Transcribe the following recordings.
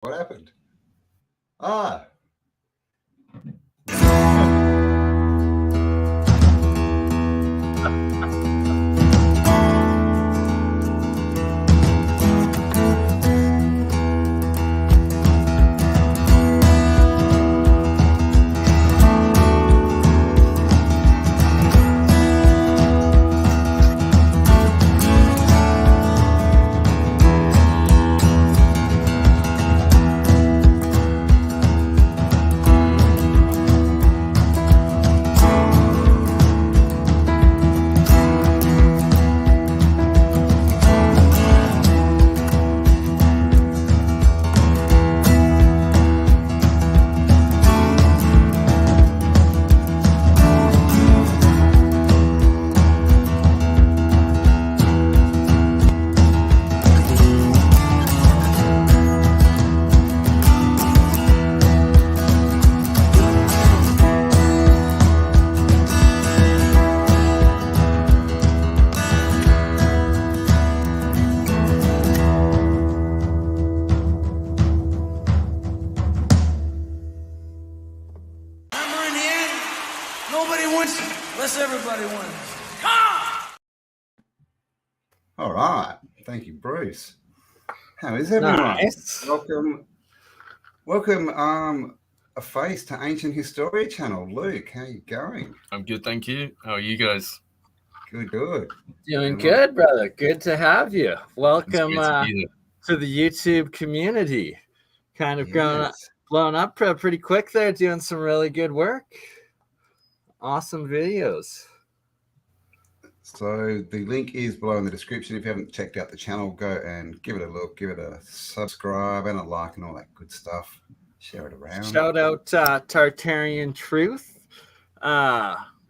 What happened? Ah. All right. Thank you, Bruce. How is everyone? Nice. Welcome, a face to Ancient Historia channel. Luke, how you going? I'm good, thank you. How are you guys? Good. Doing good, brother. Good to have you. Welcome to the YouTube community. Kind of blown up pretty quick there, doing some really good work. Awesome videos. So the link is below in the description. If you haven't checked out the channel, go and give it a look, give it a subscribe and a like and all that good stuff. Share it around. Shout out Tartarian Truth.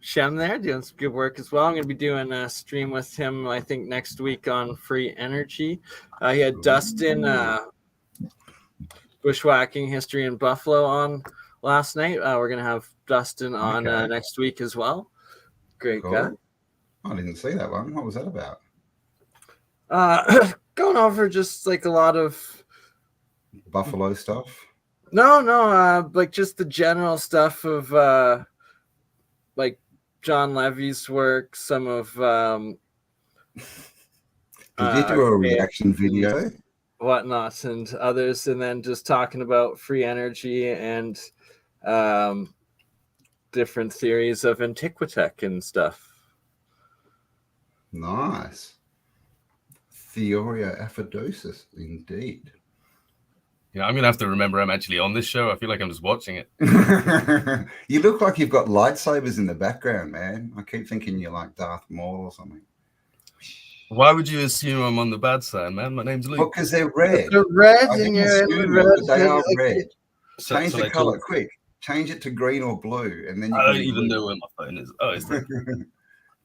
Shem there doing some good work as well. I'm going to be doing a stream with him, I think, next week on free energy. He had Dustin Bushwhacking History in Buffalo on last night. We're going to have Dustin on next week as well. Great guy. I didn't see that one. What was that about? Going over just like a lot of Buffalo stuff. No, like just the general stuff of like John Levy's work, some of Did you do a reaction video? Whatnot and others, and then just talking about free energy and different theories of Antiquitech and stuff. Nice. Theoria aphodosis, indeed. Yeah, I'm going to have to remember I'm actually on this show. I feel like I'm just watching it. You look like you've got lightsabers in the background, man. I keep thinking you're like Darth Maul or something. Why would you assume I'm on the bad side, man? My name's Luke. Well, because they're red. They're red and you're in the red. They are red. Change So the color quick. Change it to green or blue. And then I don't even know where my phone is. Oh, it's there.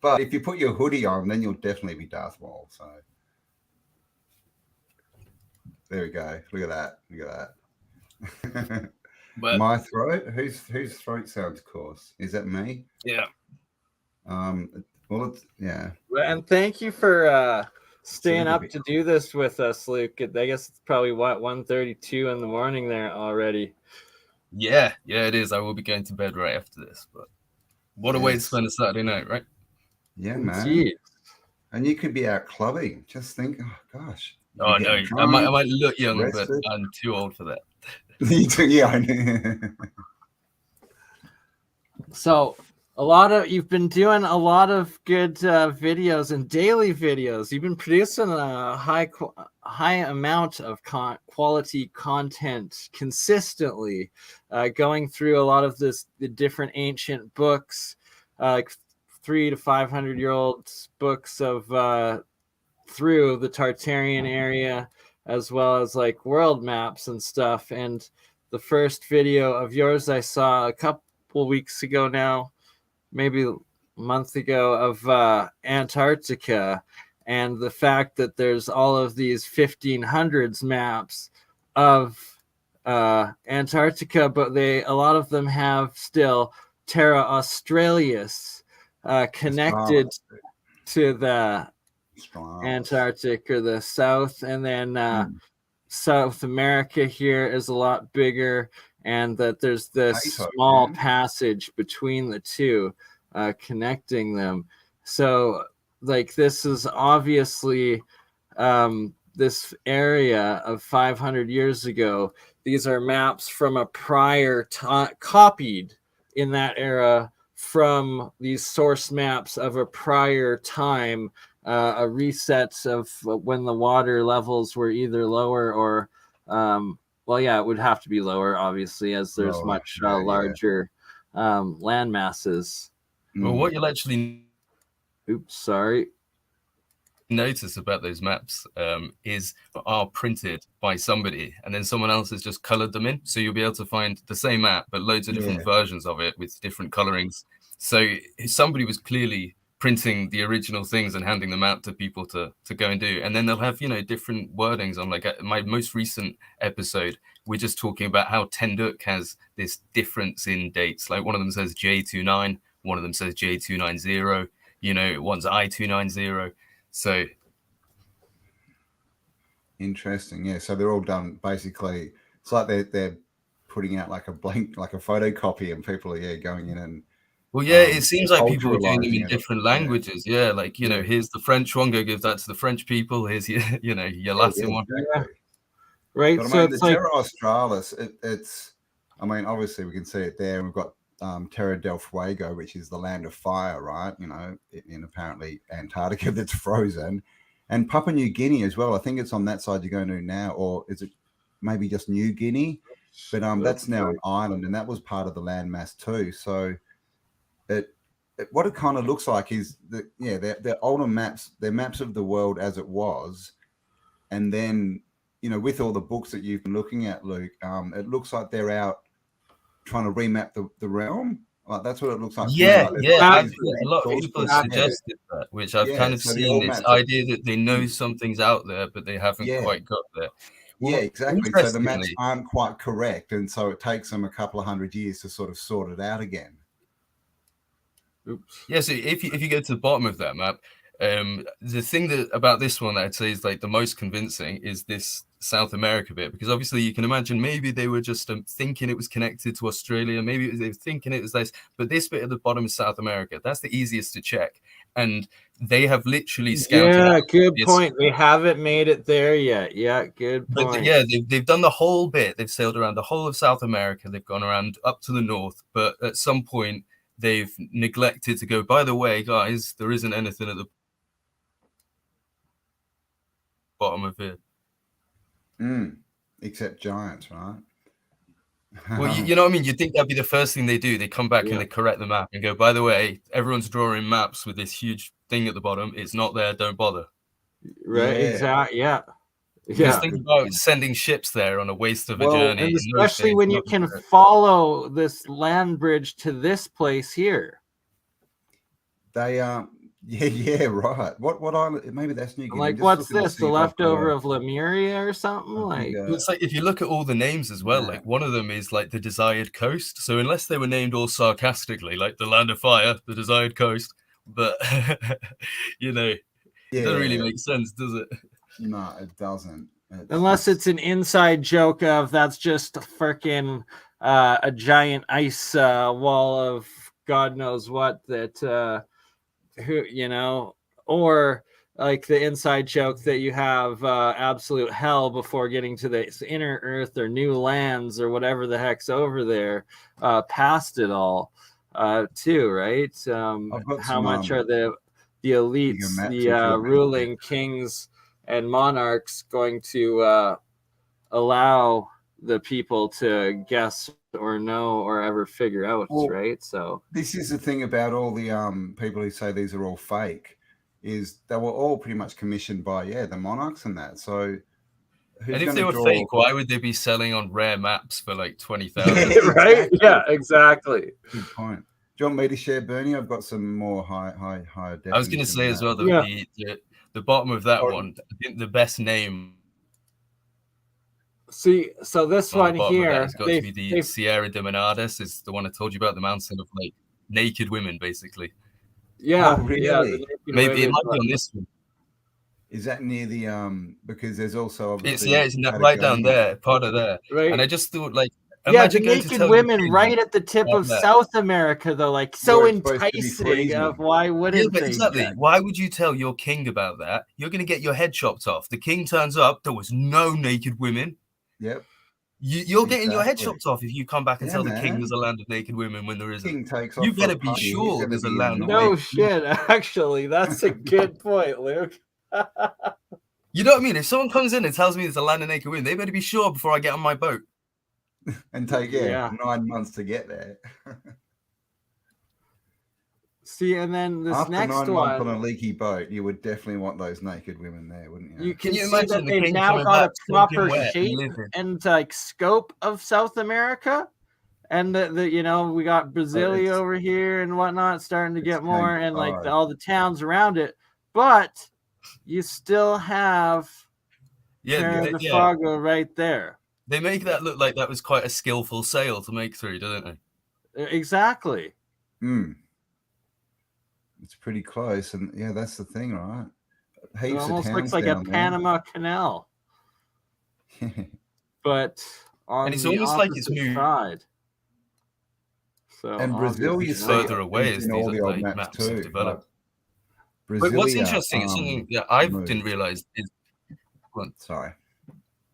But if you put your hoodie on, then you'll definitely be Darth Maul. So there we go. Look at that. But my throat. Whose throat sounds coarse? Is that me? Yeah. Well, yeah. And thank you for staying up to do this with us, Luke. I guess it's probably 1:32 in the morning there already. Yeah, it is. I will be going to bed right after this. But what a way to spend a Saturday night, right? Yeah, man. Jeez. And you could be out clubbing. Just think, oh gosh. Oh no, I might look young, but I'm too old for that. Yeah, I know. So you've been doing a lot of good videos and daily videos. You've been producing a high amount of quality content consistently, going through a lot of the different ancient books, like 300 to 500-year-old books of through the Tartarian area, as well as like world maps and stuff. And the first video of yours I saw a couple weeks ago now, maybe a month ago, of Antarctica, and the fact that there's all of these 1500s maps of Antarctica, but a lot of them have still Terra Australis connected to the Antarctic or the South, and then South America here is a lot bigger, and that there's this Tato, small yeah. passage between the two, connecting them. So, like, this is obviously this area of 500 years ago. These are maps from a prior copied in that era from these source maps of a prior time, a reset of when the water levels were either lower or well, yeah, it would have to be lower, obviously, as there's Lower, much yeah. larger land masses. Well, what you'll actually Sorry. notice about those maps are printed by somebody, and then someone else has just colored them in. So you'll be able to find the same map, but loads of different versions of it with different colorings. So somebody was clearly printing the original things and handing them out to people to go and do. And then they'll have, different wordings on, like, my most recent episode, we're just talking about how Tenduk has this difference in dates. Like, one of them says J29, one of them says J290, one's I290. So interesting, yeah. So they're all done basically. It's like they're putting out like a blank, like a photocopy, and people are going in and. Well, yeah, it seems like people were doing them in culturalizing it. different languages. Yeah, like here's the French one. Go give that to the French people. Here's your Latin one. Exactly. Right. But So I mean, it's the like Terra Australis. It's. I mean, obviously we can see it there. We've got Terra del Fuego, which is the land of fire, right? In apparently Antarctica that's frozen, and Papua New Guinea as well. I think it's on that side you're going to now, or is it maybe just New Guinea? But that's now an island, and that was part of the landmass too. So what it kind of looks like is that they're older maps. They're maps of the world as it was, and then with all the books that you've been looking at, Luke, it looks like they're out trying to remap the realm. Like, that's what it looks like. Yeah, like a lot of people have suggested that, which I've kind of seen this idea that they know something's out there, but they haven't quite got there. Well, exactly. So the maps aren't quite correct, and so it takes them a couple of 100 years to sort of sort it out again. Oops. Yeah, so if you go to the bottom of that map, the thing about this one that I'd say is like the most convincing is this South America bit, because obviously you can imagine maybe they were just thinking it was connected to Australia, maybe they were thinking it was this, but this bit at the bottom is South America. That's the easiest to check, and they have literally scouted. Yeah, good point. We haven't made it there yet. Yeah, good point. But yeah, they've done the whole bit. They've sailed around the whole of South America. They've gone around up to the north, but at some point they've neglected to go, by the way, guys, there isn't anything at the bottom of it. Except giants, right? Well, you know what I mean? You'd think that'd be the first thing they do. They come back and they correct the map and go, by the way, everyone's drawing maps with this huge thing at the bottom. It's not there. Don't bother. Right. Exactly. Yeah. Just think about sending ships there on a waste of a journey. And especially when you can follow this land bridge to this place here. They yeah, right. What island? Maybe that's New Guinea. Like, what's this? The leftover of Lemuria or something? Like, it's like if you look at all the names as well, like one of them is like the Desired Coast. So unless they were named all sarcastically, like the Land of Fire, the Desired Coast, but it doesn't really make sense, does it? No, it doesn't. Unless it's an inside joke of that's just freaking a giant ice wall of God knows what that or like the inside joke that you have absolute hell before getting to the inner earth or new lands or whatever the heck's over there past it all too, right? How much are the elites, the ruling kings and monarchs going to allow the people to guess or know or ever figure out, right? So this is the thing about all the people who say these are all fake, is they were all pretty much commissioned by the monarchs and that. So and if they were fake, why would they be selling on rare maps for like 20,000? Right? Yeah, exactly. Good point. Do you want me to share, BurnEye? I've got some more high definition. I was going to say as well that the bottom of that one, I think the best name. See, so this one here has got to be the Sierra de Menades. Is the one I told you about, the mountain of like naked women, basically. Yeah, really? Maybe it might be on this one. Is that near the because there's also It's obviously right down Patagonia. there, part of there. Right. And I just thought, like, Yeah, the imagine going to naked tell women your king right at the tip about of that. South America, though, like so Where it's supposed to be enticing. freezing. Of why Yeah, wouldn't but they? exactly. Why would you tell your king about that? You're going to get your head chopped off. The king turns up. There was no naked women. Yep. You're getting your head Exactly. chopped off if you come back and Yeah, tell the king man. there's a land of naked women when there isn't. King takes off You for better a be party. He's sure gonna there's a be land of No naked shit. Actually, that's a good point, Luke. You know what I mean? If someone comes in and tells me there's a land of naked women, they better be sure before I get on my boat. and take Yeah. 9 months to get there. See, and then this After next 9 months on one, a leaky boat, you would definitely want those naked women there, wouldn't you? you can you see imagine that the they've king now coming got a back, soaking proper wet and shape living? and like scope of South America. And the you know, we got Brasilia it's- over here and whatnot starting to get more, changed and like hard. all the towns around it. But you still have Terra del Fuego right there. They make that look like that was quite a skillful sail to make through, don't they? Exactly. It's pretty close, and yeah, that's the thing, right? It Heaps of almost towns looks like a down there. Panama Canal, but on And it's the almost like it's opposite moved. side. So And Brazil, obviously you It's see further away in as all these the old like, maps maps have too. developed. Like, But what's Brasilia, interesting is something that I didn't moved. realize is. Sorry,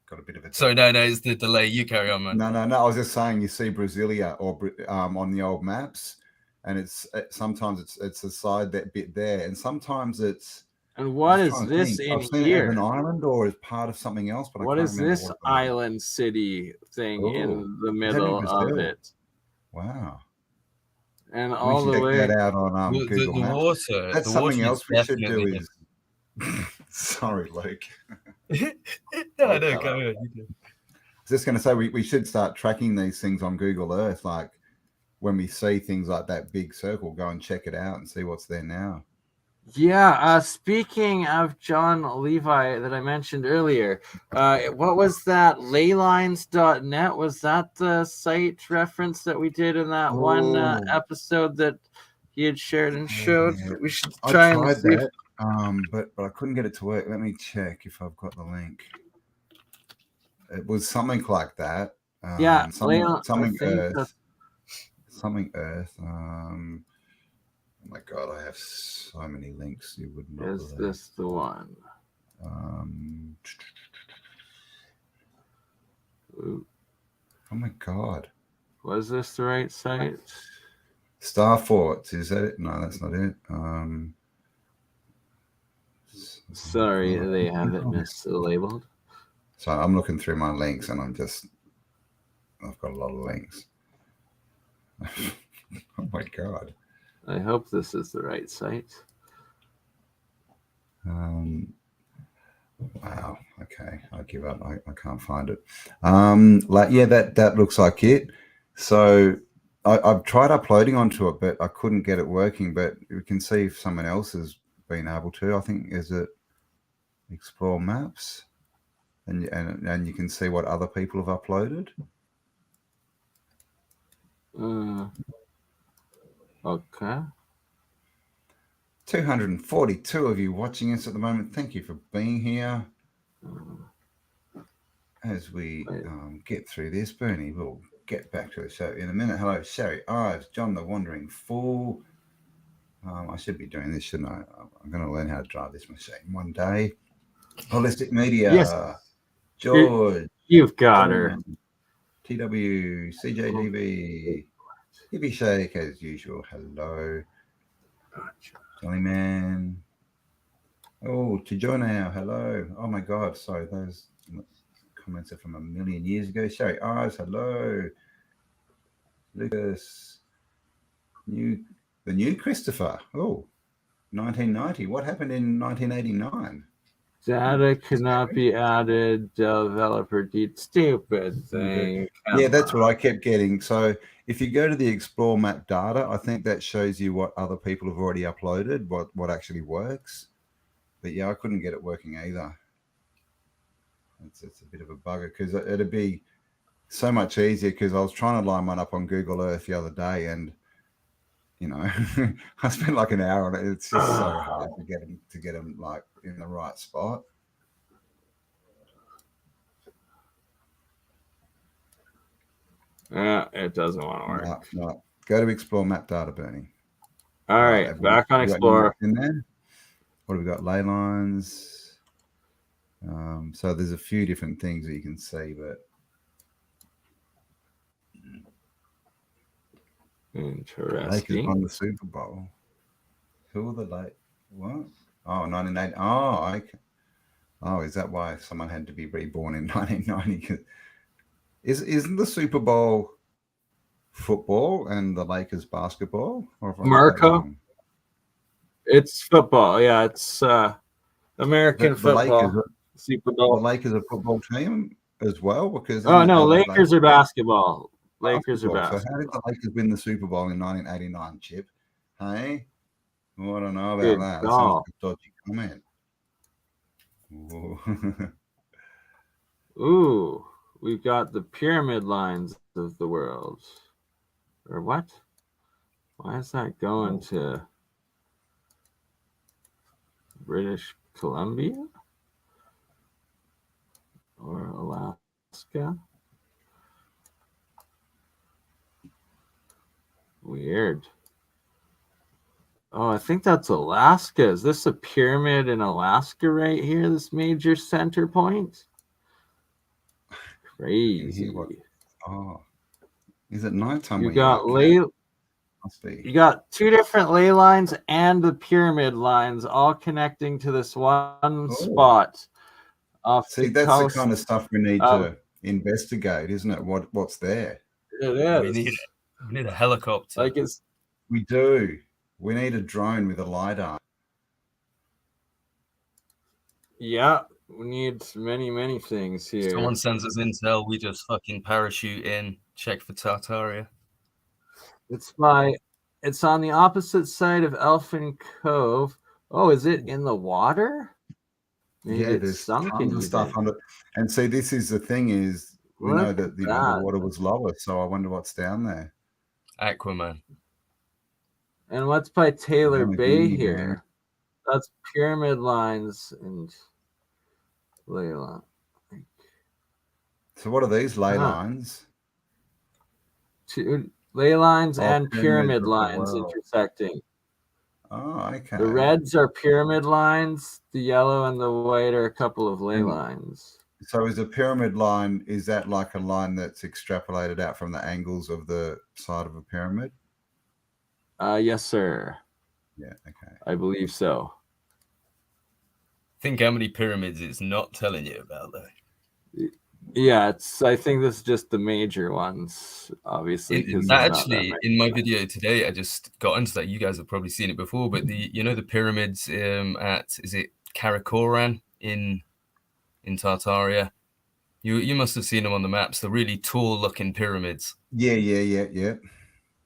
got a bit of a. Sorry, no, it's the delay. You carry on, man. No. I was just saying, you see Brasilia or on the old maps, and sometimes it's the side that bit there, and sometimes it's. And what is this in I've seen here? it as an island or as part of something else, but What I can't is remember this what it is. island city thing in the middle of it? Wow. And all the check way. that out on Google The Maps. water. That's the something water else we should do definitely is. Sorry, Luke. No, go ahead. I was just going to say we should start tracking these things on Google Earth. Like when we see things like that big circle, go and check it out and see what's there now. Yeah. Speaking of John Levi that I mentioned earlier, what was that? Leylines.net? Was that the site reference that we did in that one episode that he had shared and showed? Yeah. We should I try tried and see. that, but I couldn't get it to work. Let me check if I've got the link. It was something like that. Yeah, something Earth. that's... Something Earth. Oh my God, I have so many links. You would not Is believe. this the one? Oh my God. Was this the right site? Star Forts, is that it? No, that's not it. Sorry, they have it mislabeled. So I'm looking through my links and I've got a lot of links. Oh my God. I hope this is the right site. Wow. Okay, I give up. I can't find it. That looks like it. So I've tried uploading onto it, but I couldn't get it working. But we can see if someone else has been able to. I think is it Explore Maps, and you can see what other people have uploaded. Okay. 242 of you watching us at the moment. Thank you for being here. As we get through this, BurnEye, we'll get back to the show in a minute. Hello, Sherry Ives, John the Wandering Fool. I should be doing this, shouldn't I? I'm going to learn how to drive this machine one day. Holistic Media. Yes. George. You've got her. TW, CJDB. Hippie Shake, as usual. Hello. Johnny Man. Oh, to join now. Hello. Oh my God. Sorry, those comments are from a million years ago. Sherry Eyes. Hello. Lucas. The new Christopher. Oh, 1990. What happened in 1989? Data cannot be added. Developer did stupid thing. Yeah, that's what I kept getting. So if you go to the Explore Map data, I think that shows you what other people have already uploaded, what actually works. But yeah, I couldn't get it working either. It's a bit of a bugger because it'd be so much easier because I was trying to line one up on Google Earth the other day and you know, I spent like an hour on it. It's just so hard to get them like in the right spot. It doesn't want to work. No. Go to explore map data, Bernie. All right, back on Explorer. In there. What have we got? Ley lines. So there's a few different things that you can see, but interesting. Lakers won the Super Bowl. Who are the what? Oh, 1980. Oh, okay. Oh, is that why someone had to be reborn in 1990? Isn't the Super Bowl football and the Lakers basketball? Or Marco? It's football. Yeah, it's American football. Lakers, Super Bowl. The Lakers are football team as well, because Lakers are basketball. Lakers are basketball. So how did the Lakers win the Super Bowl in 1989, Chip? Hey, well, I don't know about that. That sounds like a dodgy comment. Ooh, we've got the pyramid lines of the world. Or what? Why is that going to British Columbia? Or Alaska? Weird. Oh, I think that's Alaska. Is this a pyramid in Alaska right here? This major center point? Crazy. Oh, is it nighttime? You got You got two different ley lines and the pyramid lines all connecting to this one spot. See, that's the kind of stuff we need to investigate, isn't it? What's there? It is. We need a helicopter. We do. We need a drone with a LiDAR. Yeah, we need many things here. Someone sends us intel, we just fucking parachute in, check for Tartaria. It's on the opposite side of Elfin Cove. Oh, is it in the water? Maybe there's tons of stuff under. And see, this is the thing is, we know that the water was lower, so I wonder what's down there. Aquaman. And what's by Taylor Bay here? That's pyramid lines and ley lines. So what are these ley lines? Ley lines and pyramid lines intersecting. Oh, okay. The reds are pyramid lines. The yellow and the white are a couple of ley lines. So is a pyramid line, is that like a line that's extrapolated out from the angles of the side of a pyramid? Yes, sir. Yeah, okay. I believe so. Think how many pyramids it's not telling you about, though. Yeah, I think this is just the major ones, obviously. Actually, in my video today, I just got into that. You guys have probably seen it before, but the pyramids is it Karakoram in Tartaria? You must have seen them on the maps. The really tall looking pyramids. Yeah.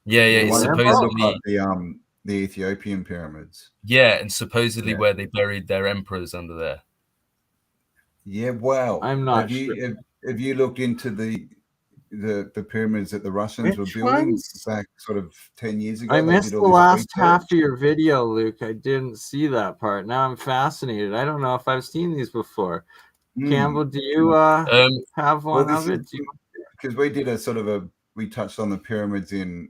It's supposedly the Ethiopian pyramids. Yeah, and supposedly where they buried their emperors under there. Yeah, well, I'm not sure. Have you looked into the pyramids that the Russians were building back sort of 10 years ago? I missed the last half of your video, Luke. I didn't see that part. Now I'm fascinated. I don't know if I've seen these before. Campbell, do you have one of it? Because we did we touched on the pyramids in,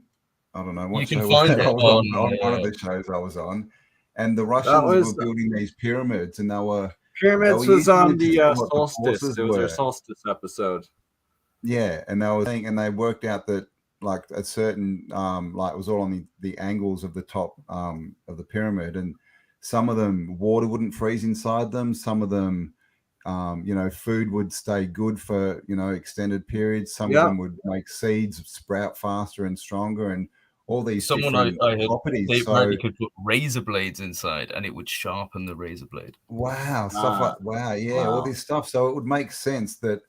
I don't know what show on one of the shows I was on, and the Russians were building these pyramids, and they were pyramids was on the solstice. It was our solstice episode. Yeah, and they were saying, and they worked out that like a certain it was all on the angles of the top of the pyramid, and some of them water wouldn't freeze inside them. Some of them, food would stay good for extended periods. Some of them would make seeds sprout faster and stronger, and all these different properties. They could put razor blades inside, and it would sharpen the razor blade. Wow, all this stuff. So it would make sense that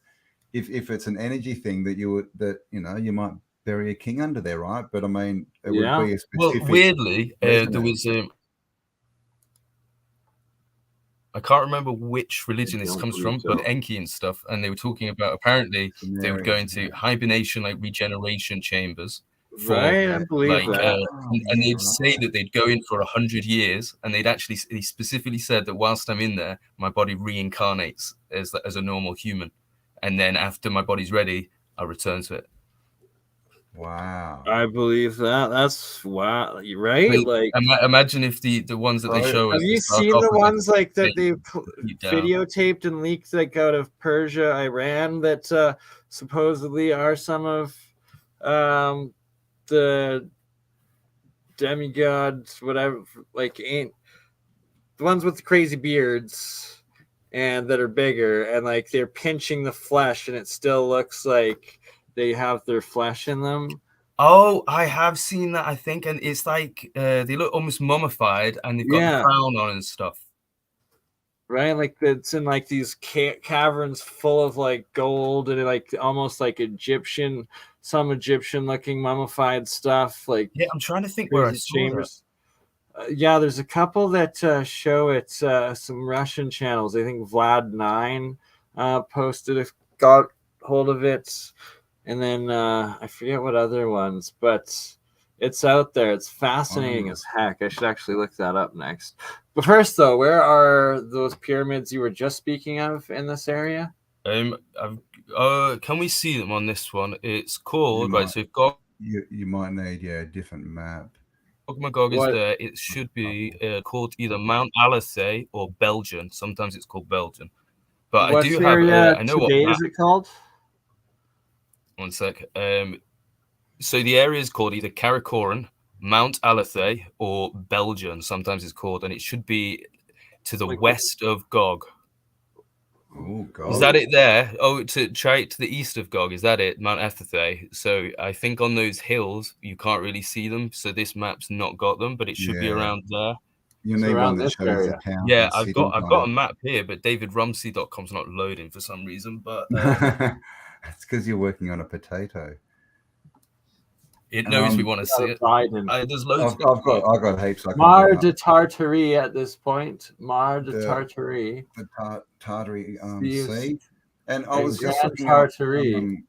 if it's an energy thing that you might bury a king under there, right? But I mean, it would be a specific. Well, weirdly, there was I can't remember which religion this comes from, but Enki and stuff, and they were talking about apparently they would go into hibernation, like regeneration chambers, Right, I believe like, that. and they'd say that they'd go in for 100 years, and he specifically said that whilst I'm in there, my body reincarnates as a normal human, and then after my body's ready, I return to it. Wow. I believe that. That's wow, right? Like, imagine if the ones that they show have us. you seen the ones like that they've videotaped and leaked, like out of Persia, Iran, that supposedly are some of the demigods, whatever, like ain't the ones with the crazy beards and that are bigger, and like they're pinching the flesh and it still looks like they have their flesh in them. Oh, I have seen that, I think, and it's like they look almost mummified, and they've got the crown on and stuff. Right, like it's in like these caverns full of like gold and like almost like some Egyptian-looking mummified stuff. Like, yeah, I'm trying to think where I saw chambers. Yeah, there's a couple that show it. Some Russian channels. I think Vlad9 got hold of it. And then I forget what other ones, but it's out there. It's fascinating as heck. I should actually look that up next. But first, though, where are those pyramids you were just speaking of in this area? Can we see them on this one? It's called, right, so you might need a different map. Magog is there. It should be called either Mount Alethei or Belgian. Sometimes it's called Belgian. But I do have. I know what is it called? 1 sec. So the area is called either Karakoram, Mount Alethei, or Belgian. Sometimes it's called, and it should be to the west of Gog. Oh, God. Is that it there? Oh, try it to the east of Gog. Is that it? Mount Alethei. So I think on those hills you can't really see them. So this map's not got them, but it should be around there. You need one that shows the town. Yeah, I've got a map here, but davidrumsey.com's not loading for some reason. But it's because you're working on a potato. It knows we want to see it. There's loads. I've got heaps. Mar de Tartarie at this point. Mar de Tartarie. The Tartaria Sea. And I was just looking Tartarie.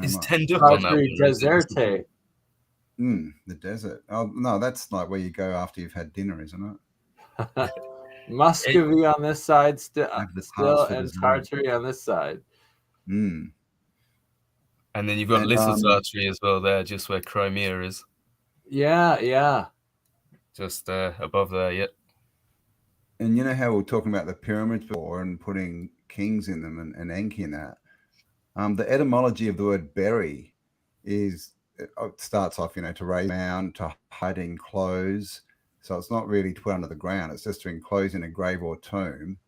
Is Tenduk on that one? Deserte. The desert. Oh no, that's like where you go after you've had dinner, isn't it? Muscovy on this side still and Tartary on this side. And then you've got Little Tartary as well there, just where Crimea is. Yeah. Just above there, yep. And you know how we were talking about the pyramids before and putting kings in them and Enki in that? The etymology of the word bury is, it starts off, to raise mound, to hide in clothes. So it's not really to put under the ground. It's just to enclose in a grave or tomb.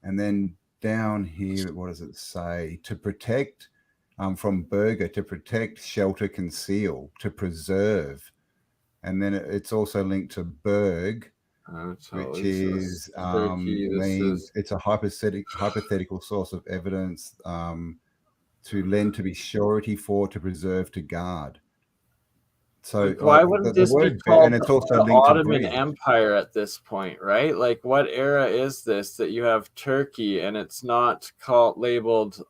And then down here, what does it say? To protect, from burger, to protect, shelter, conceal, to preserve. And then it's also linked to berg, which is means it's a hypothetical source of evidence, to lend, to be surety for, to preserve, to guard. So why wouldn't this be called and it's also the Ottoman Empire at this point, right? Like, what era is this that you have Turkey and it's not labeled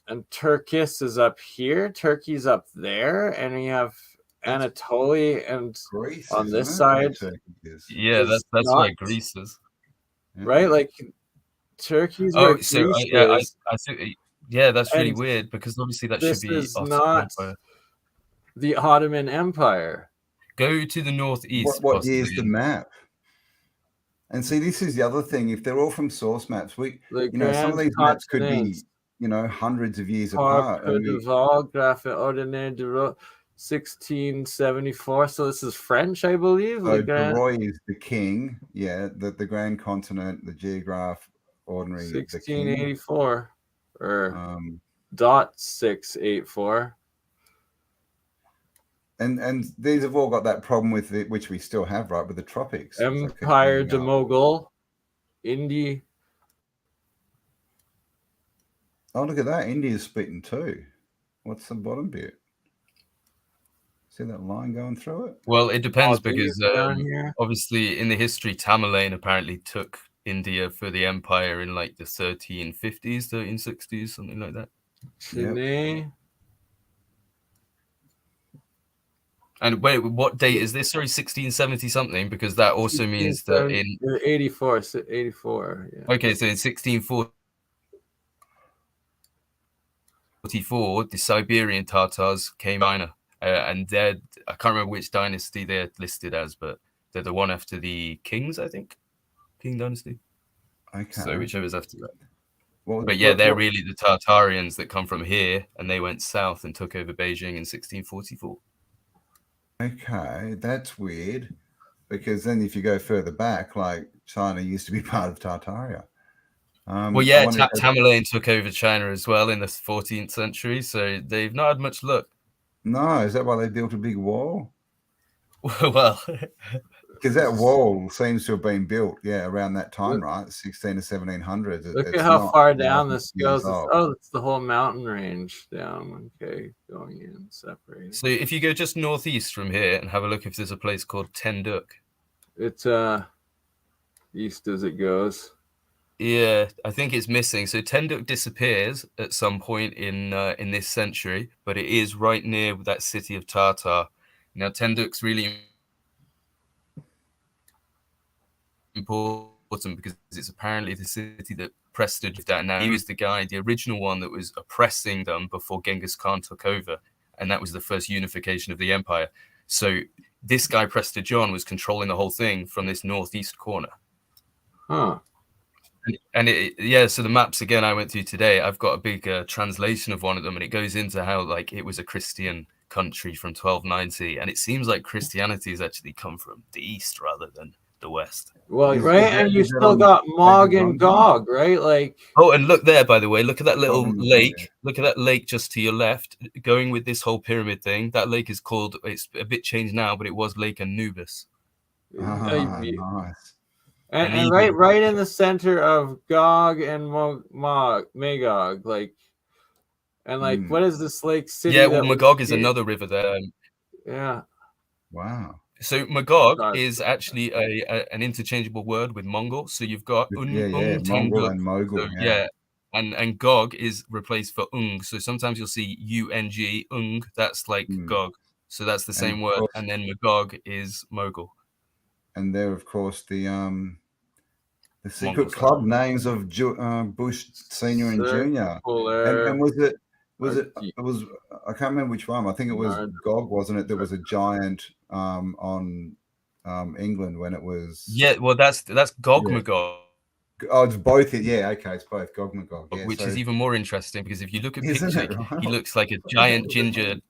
and Turkis is up here, Turkey's up there, and we have Anatolia and Greece on this side. Yeah, that's where Greece is, right? Like Turkey's where Greece is. I think. Yeah, that's really weird because obviously that should be not the Ottoman Empire. Go to the northeast. What is the map? And see, this is the other thing. If they're all from source maps, some of these maps could be, hundreds of years apart. 1674. So this is French, I believe. So Roy is the king. Yeah, the grand continent, the geograph, ordinary. 1684 or .684. And these have all got that problem with it, which we still have, right, with the tropics. Empire de Mogul, India. Oh, look at that! India's split in two. What's the bottom bit? See that line going through it? Well, it depends because obviously in the history, Tamerlane apparently took India for the empire in like the 1350s, 1360s, something like that. Chennai. And wait, what date is this? Sorry, 1670 something, because that also means that in 84, yeah. Okay, so in 1644, the Siberian Tatars came to China, and I can't remember which dynasty they're listed as, but they're the one after the Kings, I think, King dynasty. Okay. So whichever's after that. Well, but yeah, they're really the Tartarians that come from here, and they went south and took over Beijing in 1644. Okay, that's weird, because then if you go further back, like China used to be part of Tartaria. Well, yeah, Tamerlane took over China as well in the 14th century, so they've not had much luck. No, is that why they built a big wall? Well, because that wall seems to have been built, around that time, right? 16 to 1700s. Look at how far down this goes. It's the whole mountain range down. Okay, going in, separating. So if you go just northeast from here and have a look if there's a place called Tenduk. It's east as it goes. Yeah, I think it's missing. So Tenduk disappears at some point in this century, but it is right near that city of Tartar. Now Tenduk's really important because it's apparently the city that Prestige that. Now he was the guy, the original one that was oppressing them before Genghis Khan took over, and that was the first unification of the empire. So this guy Prestige John was controlling the whole thing from this northeast corner. Huh. And so the maps again I went through today, I've got a big translation of one of them, and it goes into how like it was a Christian country from 1290, and it seems like Christianity has actually come from the east rather than the west. Well, and you still got Mog and Gog, right? Like, oh, and look there, by the way, look at that little lake. Look at that lake just to your left, going with this whole pyramid thing. That lake is called, it's a bit changed now, but it was Lake Anubis. Nice. And right in the center of Gog and Magog, like, and like, what is this lake city? Yeah, well, Magog is another river there. Yeah. Wow. So Magog is actually an interchangeable word with Mongol. So you've got Mongol and Mogul. So, and Gog is replaced for Ung. So sometimes you'll see Ung. That's like Gog. So that's the same word. And then Magog is Mogul. And they're of course the secret club names of Bush Senior and Junior. And was it I can't remember which one. I think it was Gog, wasn't it? There was a giant on England when it was. Yeah, well, that's Gog Magog. Oh, it's both. Yeah, okay, it's both Gog Magog. Yeah, which is even more interesting because if you look at pictures, he looks like a giant ginger.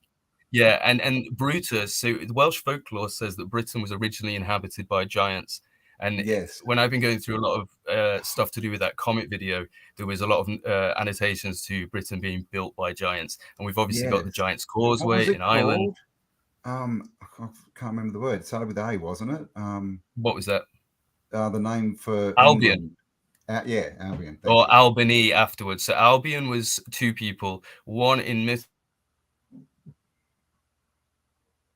Yeah, and Brutus. So Welsh folklore says that Britain was originally inhabited by giants. And when I've been going through a lot of stuff to do with that comet video, there was a lot of annotations to Britain being built by giants. And we've obviously got the Giant's Causeway in Ireland. I can't remember the word. It started with A, wasn't it? What was that? The name for Albion. Albion. Or Albany afterwards. So Albion was two people. One in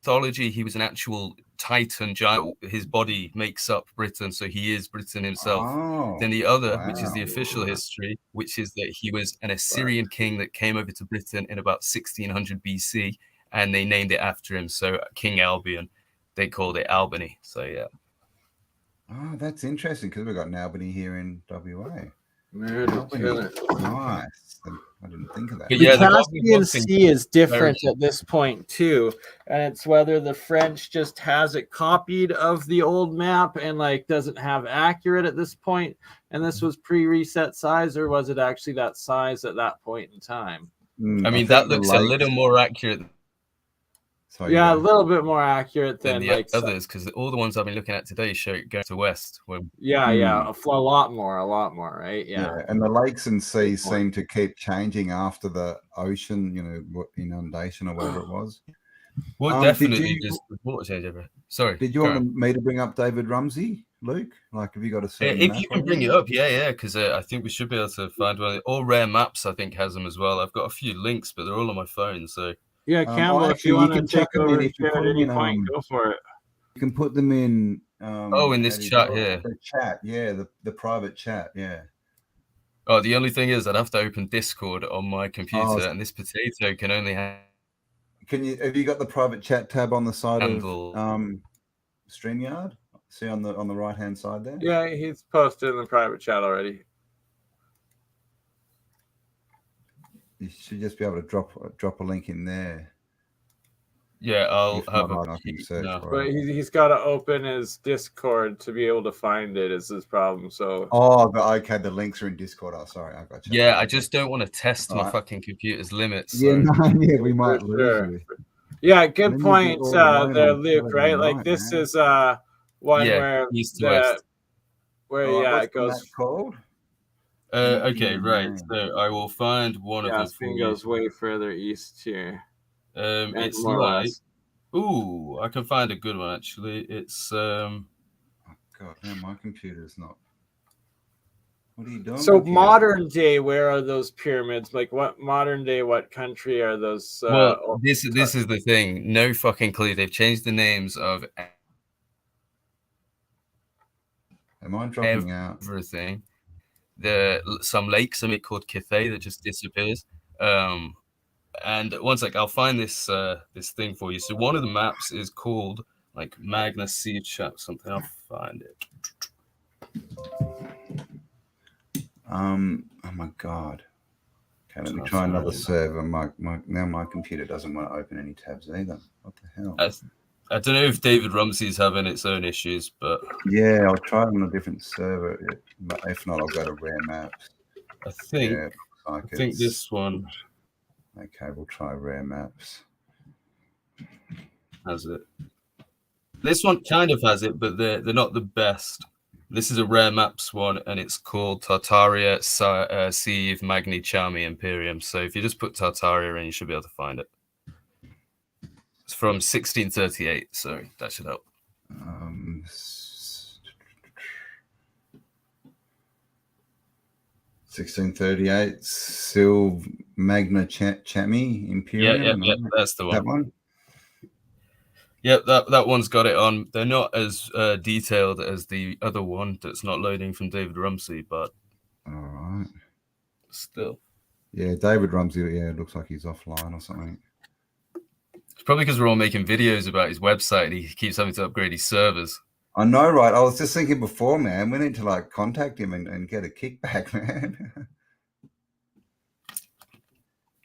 mythology, he was an actual Titan giant. His body makes up Britain, so he is Britain himself. Then the other, which is the official history, which is that he was an Assyrian king that came over to Britain in about 1600 BC, and they named it after him. So King Albion, they called it Albany. So yeah. Oh, that's interesting because we've got an Albany here in WA. Nice. I didn't think of that. The Caspian Sea is different at this point too, and it's whether the French just has it copied of the old map and like doesn't have accurate at this point, and this was pre-reset size, or was it actually that size at that point in time? I mean, that looks a little more accurate. A little bit more accurate than the others, because all the ones I've been looking at today show it going to west. A lot more, right? Yeah. And the lakes and seas seem to keep changing after the ocean, inundation or whatever it was. Well, definitely just the water change over. Sorry. Did you want me to bring up David Rumsey, Luke? Like, have you got a certain if you can bring it up, because I think we should be able to find one. All Rare Maps, I think, has them as well. I've got a few links, but they're all on my phone, so. Yeah, Campbell, if you want to take over at any point, go for it. You can put them in. In this chat here. The chat, the private chat, Oh, the only thing is I'd have to open Discord on my computer, and this potato can only Have you got the private chat tab on the side Handle. of StreamYard? See on the right hand side there? Yeah, he's posted in the private chat already. You should just be able to drop a link in there. Yeah, I'll If have not, a I can peek search now. for But it. he's got to open his Discord to be able to find it. Is his problem? So Okay, the links are in Discord. Oh, sorry, I got you. Yeah, I just don't want to test my Alright. fucking computer's limits. Yeah, So. we might lose sure. you. Yeah, And good then you'll be point all alone there, on Luke. Saturday Right, like night, this man. is one Yeah, where east to west. What's it the map goes. called? Okay, right. So I will find one of Yeah, them for Spain you. goes way further east here. It's more like, west. ooh, I can find a good one actually. It's Oh God, now my computer's not. What are you doing? So computer? modern day, where are those pyramids? Like what modern day? What country are those? well, this is the thing. No fucking clue. They've changed the names of Am I dropping out? everything. Some lakes are called Cathay that just disappears. And one sec, I'll find this this thing for you. So one of the maps is called like Magna Sea Chat something. I'll find it. Oh my God. Okay, let me try another server. Now my computer doesn't want to open any tabs either. What the hell? I don't know if David Rumsey's having its own issues, but yeah, I'll try it on a different server. If not, I'll go to Rare Maps. I think I think this one Okay, we'll try Rare Maps. has it. This one kind of has it, but they're not the best. This is a Rare Maps one, and it's called Tartaria Sieve Magni Chami Imperium. So if you just put Tartaria in, you should be able to find it. It's from 1638, so that should help. 1638 Sil Magna Chami Imperium. Yeah, that's the one. That one. Yep, that one's got it on. They're not as detailed as the other one that's not loading from David Rumsey, but all right, still. Yeah, David Rumsey. Yeah, it looks like he's offline or something. It's probably because we're all making videos about his website and he keeps having to upgrade his servers. I know, right? I was just thinking before, man. We need to like contact him and get a kickback, man.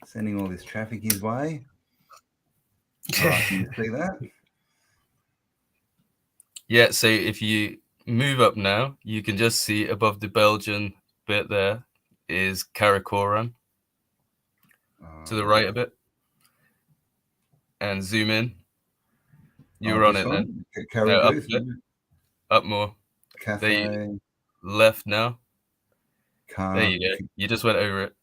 Sending all this traffic his way. Can you see that? Yeah, so if you move up now, you can just see above the Belgian bit there is Karakoram. To the right a bit. And zoom in. You're on it then. No, up more. Cafe. Left now. There you go. You just went over it.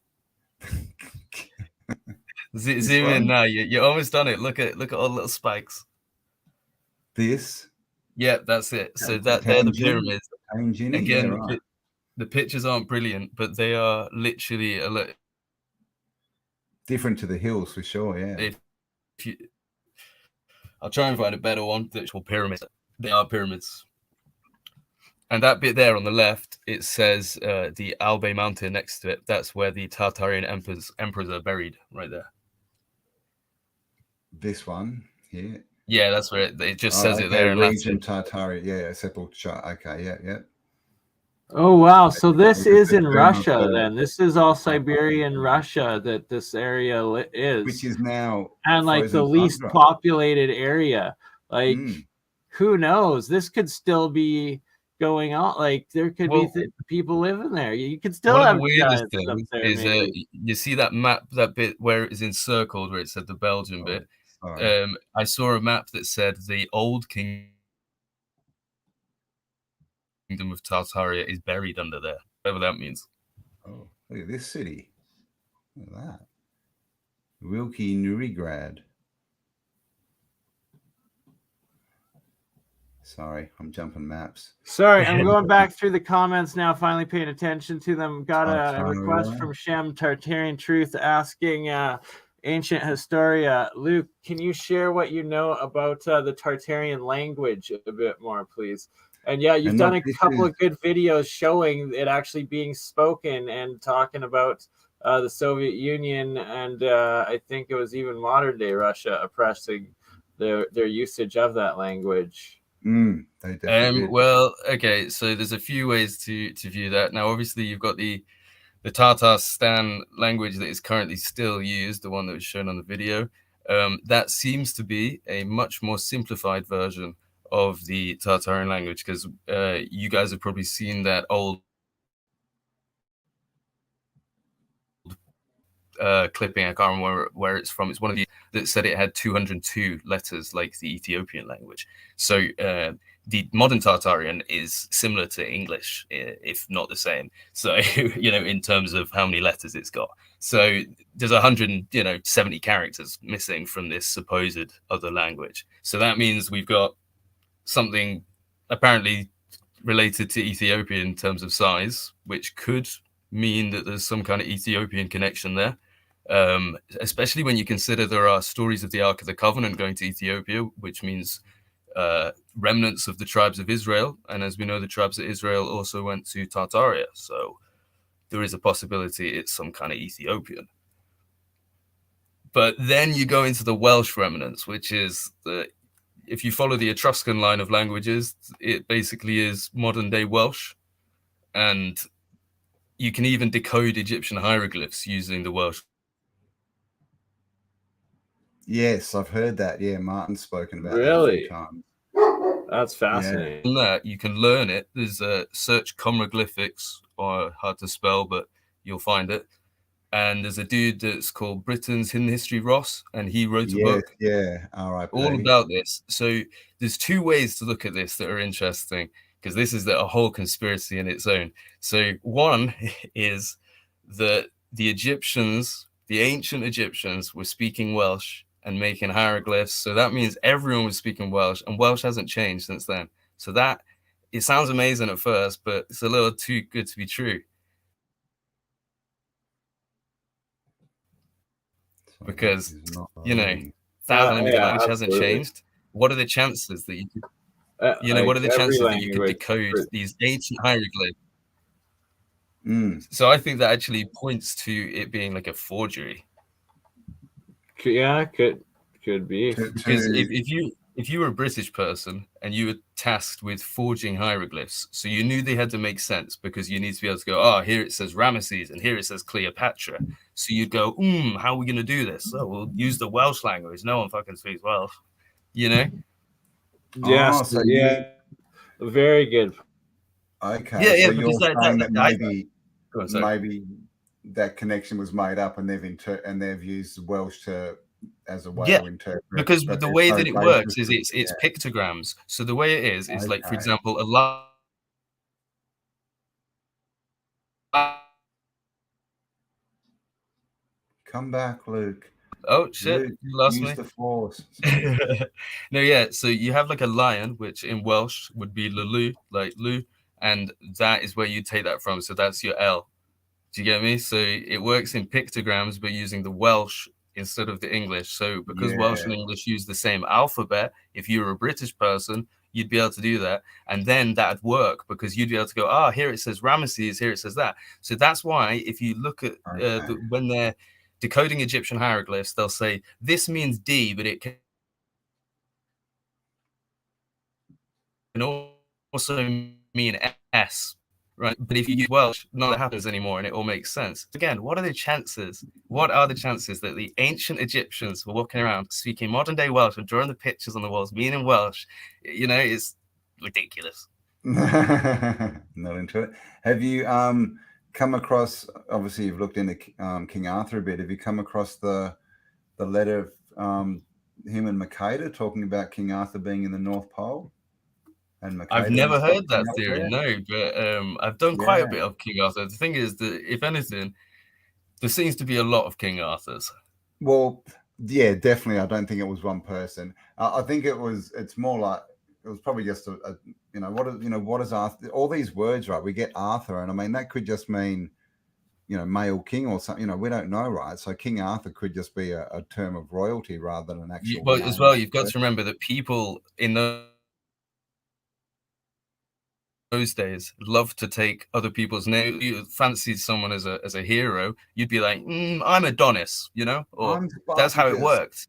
Zoom in now. You're almost done it. Look at all the little spikes. This? Yeah, that's it. So they're the pyramids. Again, yeah, right. The pictures aren't brilliant, but they are literally a little different to the hills for sure. Yeah. I'll try and find a better one. The actual pyramids. They are pyramids. And that bit there on the left, it says the Albe Mountain next to it. That's where the Tartarian emperors are buried, right there. This one here. Yeah, that's where it just says it there. Region Tartaria. Yeah, sepulchre. Okay, yeah. Oh wow! So this is in Russia then. This is all Siberian Russia that this area is, which is now and like the least populated area. Like, who knows? This could still be going on. Like, there could be people living there. You could still have. One of the weirdest things is you see that map, that bit where it is encircled, where it said the Belgian bit. I saw a map that said the old kingdom of Tartaria is buried under there, whatever that means. Oh, look at this city. Look at that. Wilki Nurigrad. Sorry, I'm jumping maps. Sorry, I'm going back through the comments now, finally paying attention to them. Got a request from Shem Tartarian Truth asking Ancient Historia. Luke, can you share what you know about the Tartarian language a bit more, please? And yeah, you've done a couple of good videos showing it actually being spoken and talking about the Soviet Union and I think it was even modern day Russia oppressing their usage of that language. They definitely did. Well, okay, so there's a few ways to view that. Now, obviously, you've got the Tatarstan language that is currently still used, the one that was shown on the video. That seems to be a much more simplified version of the Tartarian language, because you guys have probably seen that old clipping. I can't remember where it's from. It's one of the that said it had 202 letters like the Ethiopian language. So the modern Tartarian is similar to English, if not the same. So, in terms of how many letters it's got. So there's 170 characters missing from this supposed other language. So that means we've got something apparently related to Ethiopia in terms of size, which could mean that there's some kind of Ethiopian connection there. Especially when you consider there are stories of the Ark of the Covenant going to Ethiopia, which means remnants of the tribes of Israel. And as we know, the tribes of Israel also went to Tartaria. So there is a possibility it's some kind of Ethiopian. But then you go into the Welsh remnants, which is if you follow the Etruscan line of languages, it basically is modern day Welsh. And you can even decode Egyptian hieroglyphs using the Welsh. Yes, I've heard that. Yeah, Martin's spoken about that a few times. That's fascinating. On that, you can learn it. There's a search chiroglyphics, or hard to spell, but you'll find it. And there's a dude that's called Britain's Hidden History Ross, and he wrote a book all about this. So there's two ways to look at this that are interesting, because this is a whole conspiracy in its own. So one is that the Egyptians, the ancient Egyptians, were speaking Welsh and making hieroglyphs. So that means everyone was speaking Welsh, and Welsh hasn't changed since then. So that, it sounds amazing at first, but it's a little too good to be true. Because, thousands of language hasn't changed. What are the chances that you could, what are the chances that you could decode these ancient hieroglyphs? So I think that actually points to it being like a forgery. Yeah, could be. Because if you were a British person and you were tasked with forging hieroglyphs, so you knew they had to make sense, because you need to be able to go, oh, here it says Ramesses and here it says Cleopatra. So you'd go, how are we going to do this? Oh, we'll use the Welsh language. No one fucking speaks Welsh, Yes. So very good. Okay. Yeah, so you're saying that maybe that connection was made up, and they've used Welsh as a way to interpret. Because the way that it works is it's pictograms. So the way it is like, for example, a line. Come back, Luke. Oh shit! Luke, you lost me. Use the force. No, yeah. So you have like a lion, which in Welsh would be Lulu, like Lu, and that is where you take that from. So that's your L. Do you get me? So it works in pictograms, but using the Welsh instead of the English. So because Welsh and English use the same alphabet, if you're a British person, you'd be able to do that. And then that'd work, because you'd be able to go, here it says Ramesses, here it says that. So that's why if you look at when they're decoding Egyptian hieroglyphs, they'll say, this means D, but it can also mean S. Right, but if you use Welsh, none of that happens anymore, and it all makes sense. Again, what are the chances? What are the chances that the ancient Egyptians were walking around speaking modern day Welsh and drawing the pictures on the walls, meaning Welsh? It's ridiculous. Not into it. Have you come across? Obviously, you've looked into King Arthur a bit. Have you come across the letter of him and Mercator talking about King Arthur being in the North Pole? I've never heard that theory, no, but I've done quite a bit of King Arthur. The thing is that, if anything, there seems to be a lot of King Arthurs. Well, yeah, definitely. I don't think it was one person. I think it's more like, it was probably just what is Arthur? All these words, right? We get Arthur, and I mean, that could just mean, male king or something. We don't know, right? So King Arthur could just be a term of royalty rather than an actual. Well, as well, you've got to remember that people in those days love to take other people's names. You fancied someone as a hero, you'd be like, I'm Adonis, you know, or I'm that's how it Spartacus. worked.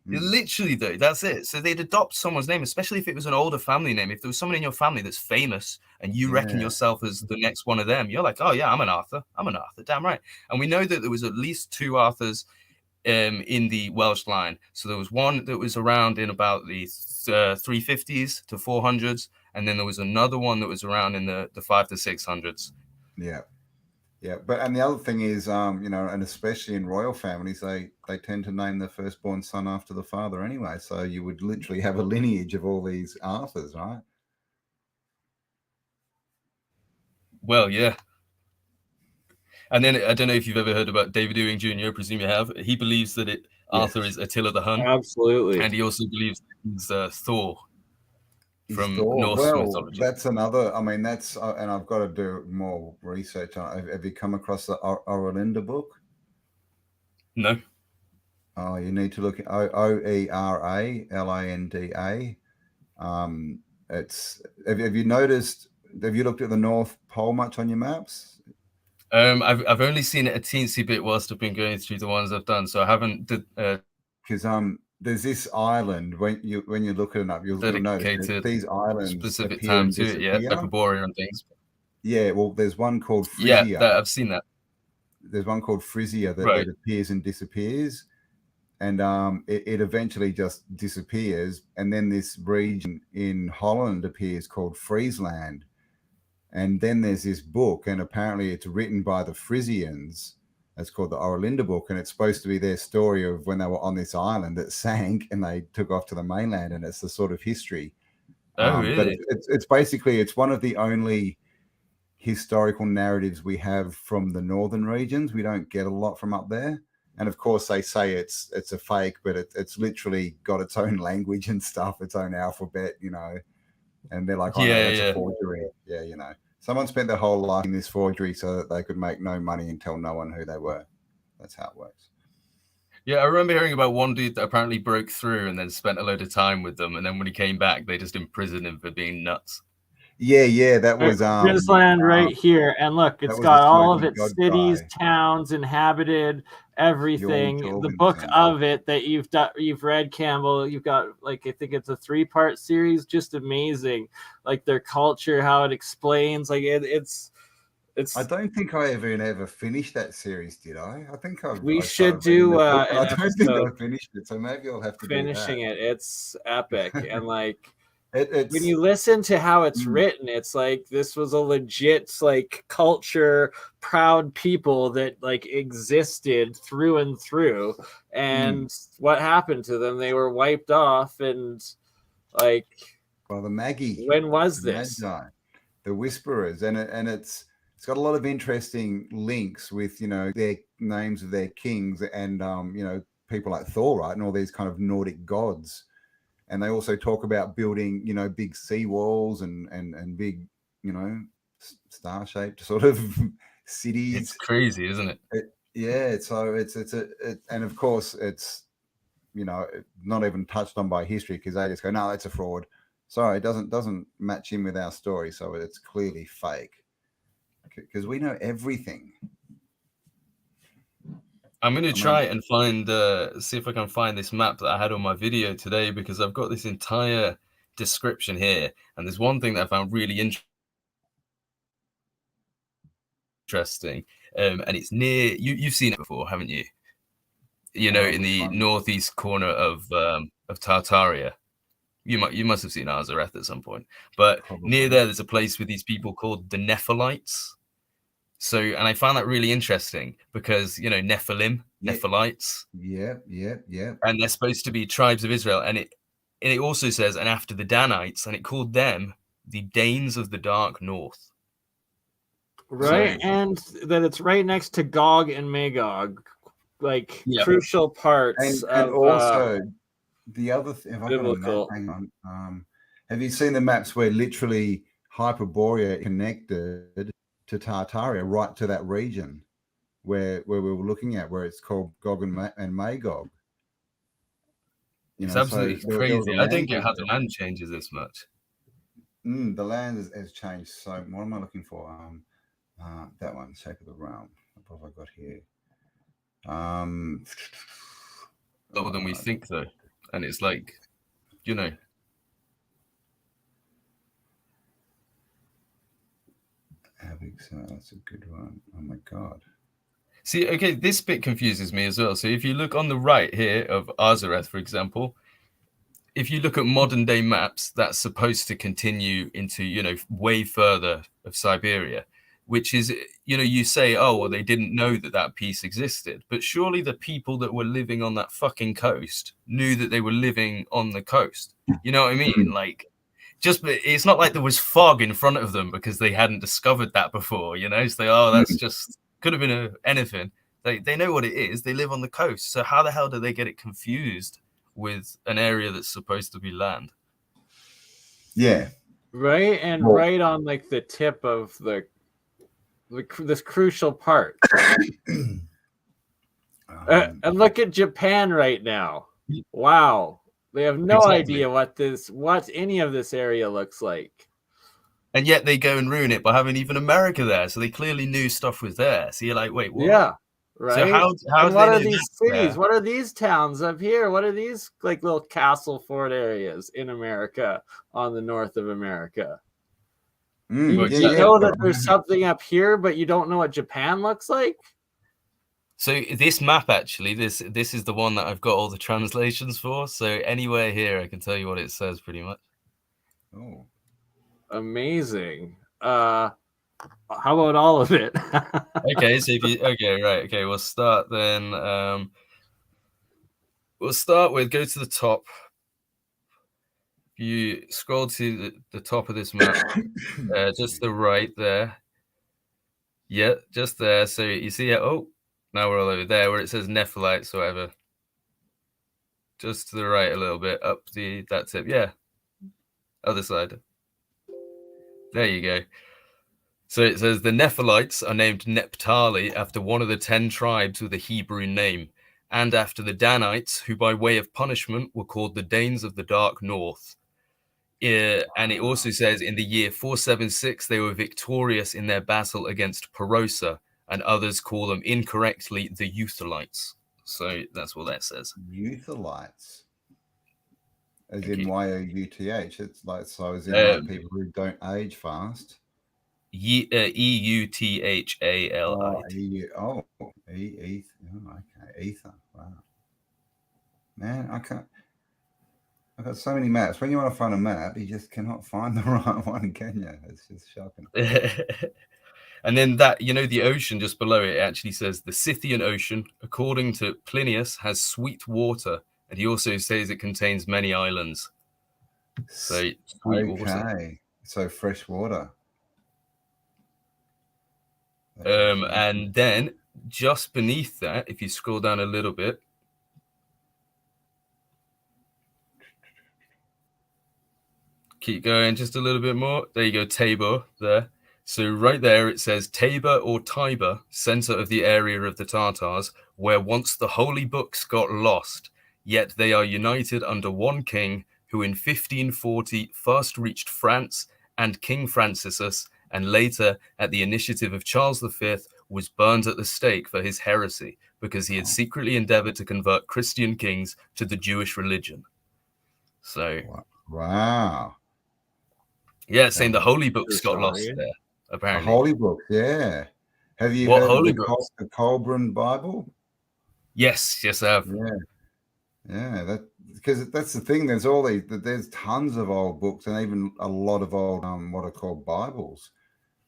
Literally, though, that's it. So they'd adopt someone's name, especially if it was an older family name. If there was someone in your family that's famous and you reckon yourself as the next one of them, you're like, oh yeah, I'm an Arthur. I'm an Arthur, damn right. And we know that there was at least 2 Arthurs in the Welsh line. So there was one that was around in about the 350s to 400s, and then there was another one that was around in the 5 to 600s. Yeah. Yeah, but and the other thing is, you know, and especially in royal families, they tend to name their firstborn son after the father anyway. So you would literally have a lineage of all these Arthurs, right? Well, yeah. And then I don't know if you've ever heard about David Ewing Jr. I presume you have. He believes that Arthur is Attila the Hun. Absolutely. And he also believes that he's Thor. From Thor. Norse mythology. That's another. I mean, that's and I've got to do more research on it. Have you come across the Oeralinda book? No. Oh, you need to look at Oeralinda. It's. Have you noticed? Have you looked at the North Pole much on your maps? I've only seen it a teensy bit whilst I've been going through the ones I've done, so I haven't. Because there's this island when you look it up, you'll notice these islands specific time to it, yeah, Hyperborea and things. Yeah, well, there's one called Frisia. Yeah, I've seen that. There's one called Frisia that appears and disappears, and it eventually just disappears. And then this region in Holland appears called Friesland, and then there's this book, and apparently it's written by the Frisians. It's called the Oeralinda book, and it's supposed to be their story of when they were on this island that sank and they took off to the mainland, and it's the sort of history. Oh, really? But it's basically, it's one of the only historical narratives we have from the northern regions. We don't get a lot from up there. And of course, they say it's a fake, but it's literally got its own language and stuff, its own alphabet, you know. And they're like, oh, no, that's a forgery. Yeah, you know. Someone spent their whole life in this forgery so that they could make no money and tell no one who they were. That's how it works. Yeah, I remember hearing about one dude that apparently broke through and then spent a load of time with them. And then when he came back, they just imprisoned him for being nuts. Yeah, that was Friesland right here. And look, it's got all of its cities, towns, inhabited, everything. The book of it that you've read, Campbell, you've got, like, I think it's a 3-part series, just amazing. Like their culture, how it explains, like it's I don't think I ever finished that series, did I? I think we should do I don't think I finished it, so maybe I'll have to finishing it. It's epic. And like when you listen to how it's written, it's like this was a legit, like, culture, proud people that, like, existed through and through. And what happened to them? They were wiped off. And like, well, the Magi. When was this? Magi, the Whisperers, and it's got a lot of interesting links with, you know, their names of their kings and you know, people like Thor, right, and all these kind of Nordic gods. And they also talk about building, you know, big sea walls and big, you know, star-shaped sort of cities. It's crazy, isn't it? So and of course it's, you know, not even touched on by history, because they just go, no, that's a fraud. Sorry, it doesn't match in with our story, so it's clearly fake, because we know everything. I'm going to try and find, see if I can find this map that I had on my video today, because I've got this entire description here. And there's one thing that I found really interesting. And it's near, you've seen it before, haven't you? You know, in the northeast corner of Tartaria. You must have seen Arzareth at some point. But near there's a place with these people called the Nephilites. So, and I found that really interesting because, you know, Nephilim, Nephilites. Yeah. And they're supposed to be tribes of Israel. And it also says, and after the Danites, and it called them the Danes of the Dark North. Right. So, and that it's right next to Gog and Magog, like crucial parts. And also the other thing, hang on. Have you seen the maps where literally Hyperborea connected to Tartaria, right to that region where we were looking at, where it's called Gog and Magog? It's absolutely crazy. I didn't get how the land changes this much. the land has changed. So what am I looking for? That one, shape of the realm. What have I got here? Lower than we think, though, and it's like, you know. How big? So that's a good one. Oh my god. See, okay, this bit confuses me as well. So if you look on the right here of Azareth, for example, if you look at modern day maps, that's supposed to continue into, you know, way further of Siberia, which is, you know, you say, oh, well, they didn't know that that piece existed. But surely the people that were living on that fucking coast knew that they were living on the coast. You know what I mean? Like, just, it's not like there was fog in front of them because they hadn't discovered that before, you know? So they, oh, that's just, could have been anything. They know what it is. They live on the coast. So how the hell do they get it confused with an area that's supposed to be land? Yeah. Right, and Well, right on like the tip of this crucial part. And look at Japan right now. Wow, they have no idea what any of this area looks like. And yet they go and ruin it by having even America there. So they clearly knew stuff was there. So you're like, wait, what? Yeah, right. So how and do what they are know these that's cities? there? What are these towns up here? What are these like little castle fort areas in America on the north of America? You know that there's something up here, but you don't know what Japan looks like? So this map, actually, this is the one that I've got all the translations for. So anywhere here, I can tell you what it says pretty much. Oh, amazing. How about all of it? Okay, so if you okay, we'll start then. We'll start with go to the top. You scroll to the top of this map, just the right there. Yeah, just there. So you see it. Oh, now we're all over there where it says Nephilites or whatever. Just to the right a little bit, up that tip. Yeah, other side. There you go. So it says the Nephilites are named Nephtali after one of the 10 tribes with a Hebrew name, and after the Danites, who by way of punishment were called the Danes of the Dark North. And it also says in the year 476, they were victorious in their battle against Perosa, and others call them incorrectly the Euthalites. So that's what that says. Euthalites. As in Y-O-U-T-H. It's like, so as in like people who don't age fast. E-U-T-H-A-L-I-T. Oh, okay. Ether. Wow. Man, I've got so many maps. When you want to find a map, you just cannot find the right one, can you? It's just shocking. And then that, you know, the ocean just below it actually says the Scythian Ocean, according to Plinius, has sweet water. And he also says it contains many islands. So sweet water. So fresh water. And then just beneath that, if you scroll down a little bit, keep going just a little bit more. There you go, Tabor there. So right there it says Tabor or Tiber, center of the area of the Tartars, where once the holy books got lost, yet they are united under one king who in 1540 first reached France and King Franciscus, and later, at the initiative of Charles V, was burned at the stake for his heresy because he had secretly endeavored to convert Christian kings to the Jewish religion. So, wow. Yeah, saying the holy books got lost there, apparently. The holy books, yeah. Have you heard of the Colburn Bible? Yes, I have. Yeah, because that's the thing. There's there's tons of old books and even a lot of old what are called Bibles.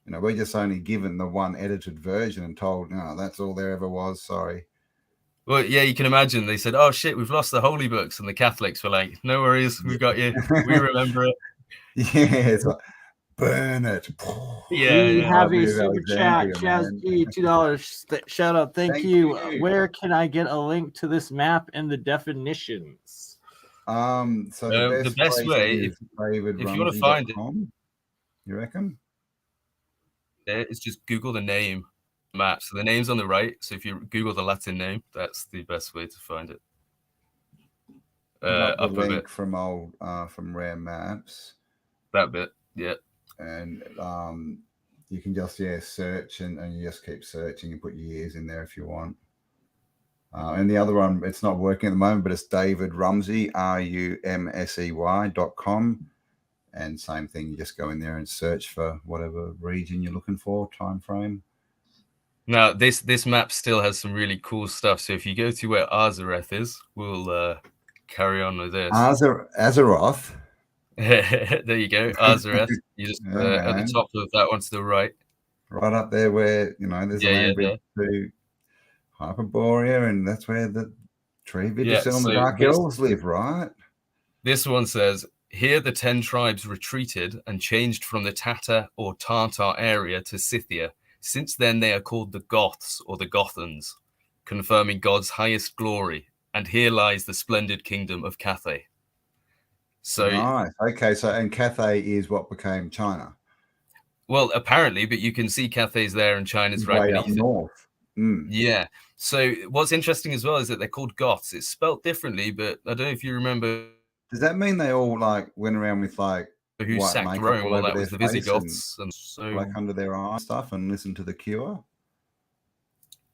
You know, we're just only given the one edited version and told, no, that's all there ever was. Sorry. Well, yeah, you can imagine. They said, "Oh shit, we've lost the holy books," and the Catholics were like, "No worries, we've got you. We remember it." Yeah, it's like, burn it. We have a super chat. Chaz G, $2. Shout out. Thank you. Where can I get a link to this map and the definitions? So the best way if you want to find it, you reckon? It's just Google the name map. So the name's on the right. So if you Google the Latin name, that's the best way to find it. Up a bit from Rare Maps. That bit. Yeah. And you can just search and you just keep searching and put your years in there if you want. And the other one, it's not working at the moment, but it's David Rumsey, RUMSEY.com. And same thing, you just go in there and search for whatever region you're looking for, time frame. Now, this map still has some really cool stuff. So if you go to where Azareth is, we'll carry on with this. Azeroth. There you go, Azareth. You just at the top of that one to the right. Right up there where, there's a land bridge to Hyperborea, and that's where the Tree Vigicil and the Dark Elves live, right? This one says, here the 10 tribes retreated and changed from the Tatar or Tartar area to Scythia. Since then, they are called the Goths or the Gothans, confirming God's highest glory. And here lies the splendid kingdom of Cathay. So nice. Okay, and Cathay is what became China. Well, apparently, but you can see Cathay's there and China's right beneath it. North. Mm. Yeah. So what's interesting as well is that they're called Goths. It's spelt differently, but I don't know if you remember. Does that mean they all went around with who sacked Rome? Well, that was the Visigoths, and so black under their eyes stuff, and listen to The Cure.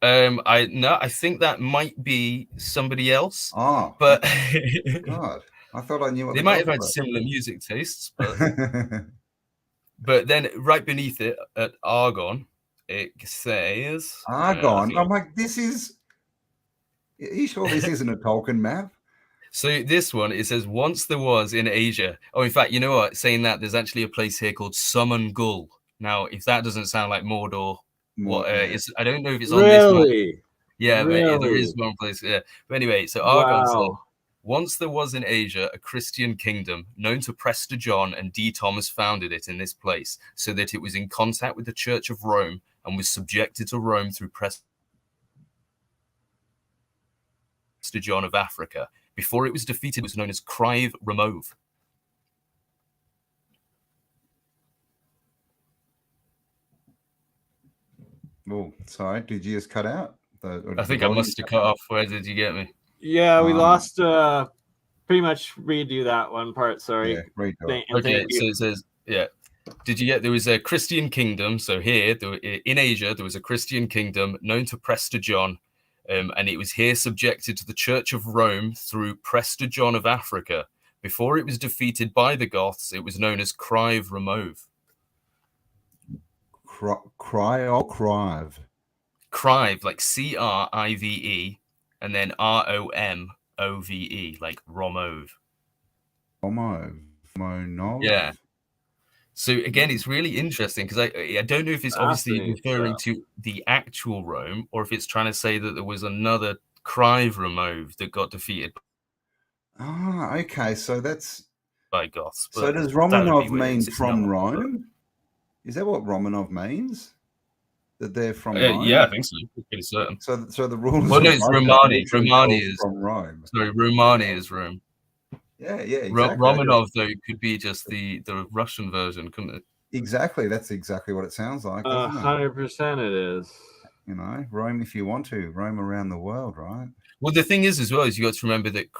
I think that might be somebody else. Oh, but God, I thought I knew what they might have had similar music tastes, but but then right beneath it at Argon, it says Argon. I'm like, this is. Are you sure this isn't a Tolkien map? So this one, it says, once there was in Asia. Oh, in fact, you know what? Saying that, there's actually a place here called Summon Gull. Now, if that doesn't sound like Mordor, I don't know if it's on this one. Yeah, really? But there is one place. Yeah. But anyway, so Argon said, once there was in Asia a Christian kingdom known to Prester John, and D. Thomas founded it in this place, so that it was in contact with the Church of Rome and was subjected to Rome through Prester John of Africa. Before it was defeated, it was known as Crive Remove. Oh, sorry. Did you just cut out? I think I must have cut off. Where did you get me? Yeah, we lost. Pretty much redo that one part. Sorry. Yeah, okay, so it says, Did you get? There was a Christian kingdom. So here, in Asia, there was a Christian kingdom known to Prester John. And it was here subjected to the Church of Rome through Prester John of Africa. Before it was defeated by the Goths, it was known as Crive Remove. Crive? Crive, like Crive, and then Romove, like Romove. Romove? Yeah. So again, it's really interesting because I don't know if it's obviously referring to the actual Rome or if it's trying to say that there was another Crive Remove that got defeated. Ah, okay. So that's by Goths. So does Romanov mean from Rome? Is that what Romanov means? That they're from Rome? Yeah, I think so. Pretty certain. So the rules. Well, no, it's Romani. Romani is from Rome. Sorry, Romani is Rome. Yeah, exactly. Romanov, though, could be just the Russian version, couldn't it? Exactly. That's exactly what it sounds like. 100% it is. Roam if you want to. Roam around the world, right? Well, the thing is, as well, is you got to remember that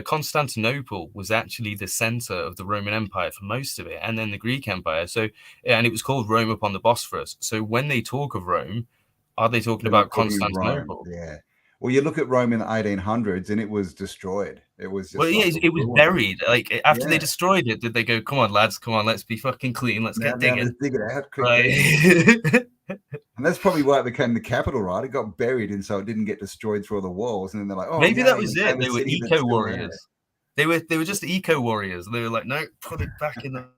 Constantinople was actually the center of the Roman Empire for most of it, and then the Greek Empire. So, and it was called Rome upon the Bosphorus. So when they talk of Rome, are they talking about Constantinople? Rome, yeah. Well, you look at Rome in the 1800s, and it was destroyed. It was just it was buried. Like after they destroyed it, did they go, "Come on, lads, come on, let's be fucking clean, let's get digging." Let's dig it out quickly. Right. And that's probably why it became the capital, right? It got buried, and so it didn't get destroyed through all the walls. And then they're like, "Oh, maybe that was it. They were eco warriors. They were just eco warriors. They were like, "No, put it back in the."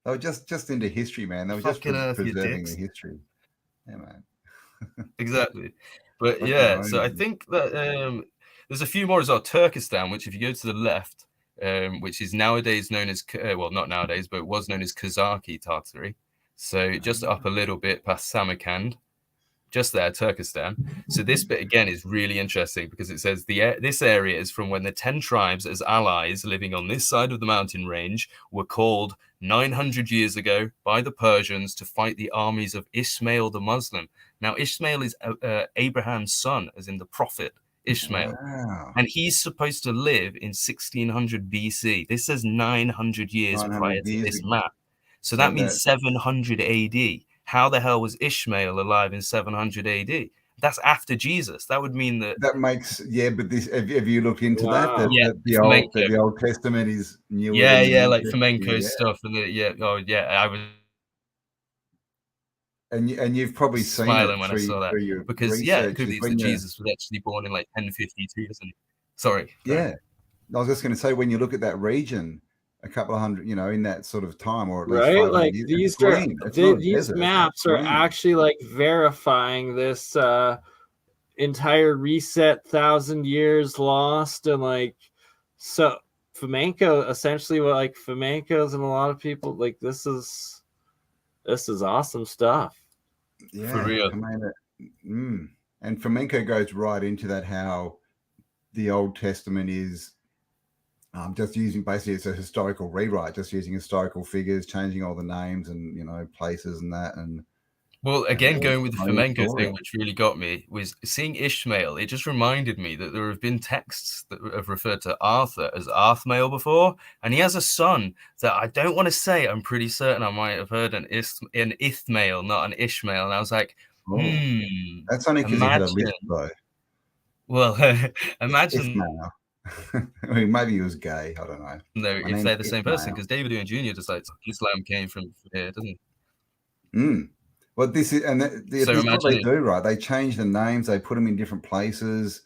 They were just into history, man. They were just preserving the history. Yeah, man. Exactly. But yeah, so I think that there's a few more as well. Turkestan, which if you go to the left, which is nowadays known as, well, not nowadays, but it was known as Kazaki Tartary. So just up a little bit past Samarkand, just there, Turkestan. So this bit again is really interesting because it says this area is from when the 10 tribes as allies living on this side of the mountain range were called 900 years ago by the Persians to fight the armies of Ishmael the Muslim. Now, Ishmael is Abraham's son, as in the prophet Ishmael. Wow. And he's supposed to live in 1600 BC. This says 900 years 900 prior to years this ago. map. So So that means 700 AD. How the hell was Ishmael alive in 700 AD? That's after Jesus. That would mean that makes, but this, have you looked into that? Wow. Flamenco. The Old Testament is newer Yeah, than the New like Testament. flamenco stuff, and I was and you've probably seen smiling it when I saw that, your because research. it believes that Jesus was actually born in like 1052, isn't he? Sorry. Yeah, I was just going to say, when you look at that region, a couple of hundred, in that sort of time, or at least Right, 500 like years, these it's green. It's not a these desert, maps are actually like verifying this entire reset, 1,000 years lost, and like, so flamenco essentially, what like flamencos and a lot of people like, this is awesome stuff. Yeah, For real. I mean, and flamenco goes right into that, how the Old Testament is just using, basically, it's a historical rewrite, just using historical figures, changing all the names and places and that. And well, again, going with the flamenco story. thing, which really got me, was seeing Ishmael. It just reminded me that there have been texts that have referred to Arthur as Arthmael before, and he has a son that I don't want to say. I'm pretty certain I might have heard an Ithmael, not an Ishmael. And I was like, that's only because he had a list, though. Well, imagine. I mean, maybe he was gay. I don't know. No, if they're the same person, because David Owen Jr. decides Islam came from here, doesn't he? Well, this is, and this is what they do, right? They change the names, they put them in different places.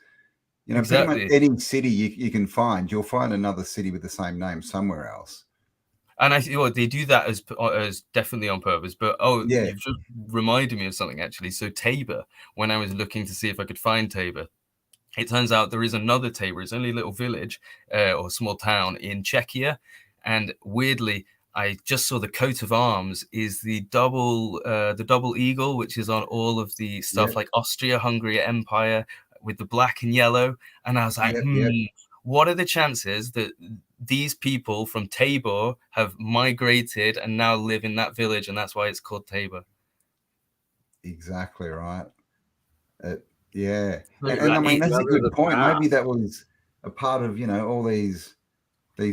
Exactly. Pretty much any city you can find, you'll find another city with the same name somewhere else. And I think they do that as definitely on purpose. But you've just reminded me of something, actually. So Tabor, when I was looking to see if I could find Tabor, it turns out there is another Tabor. It's only a little village or small town in Czechia, and weirdly, I just saw the coat of arms is the double eagle, which is on all of the stuff like Austria-Hungary Empire with the black and yellow. And I was like, what are the chances that these people from Tabor have migrated and now live in that village, and that's why it's called Tabor? Exactly right. Yeah, and I mean, that's a good point. Maybe that was a part of all these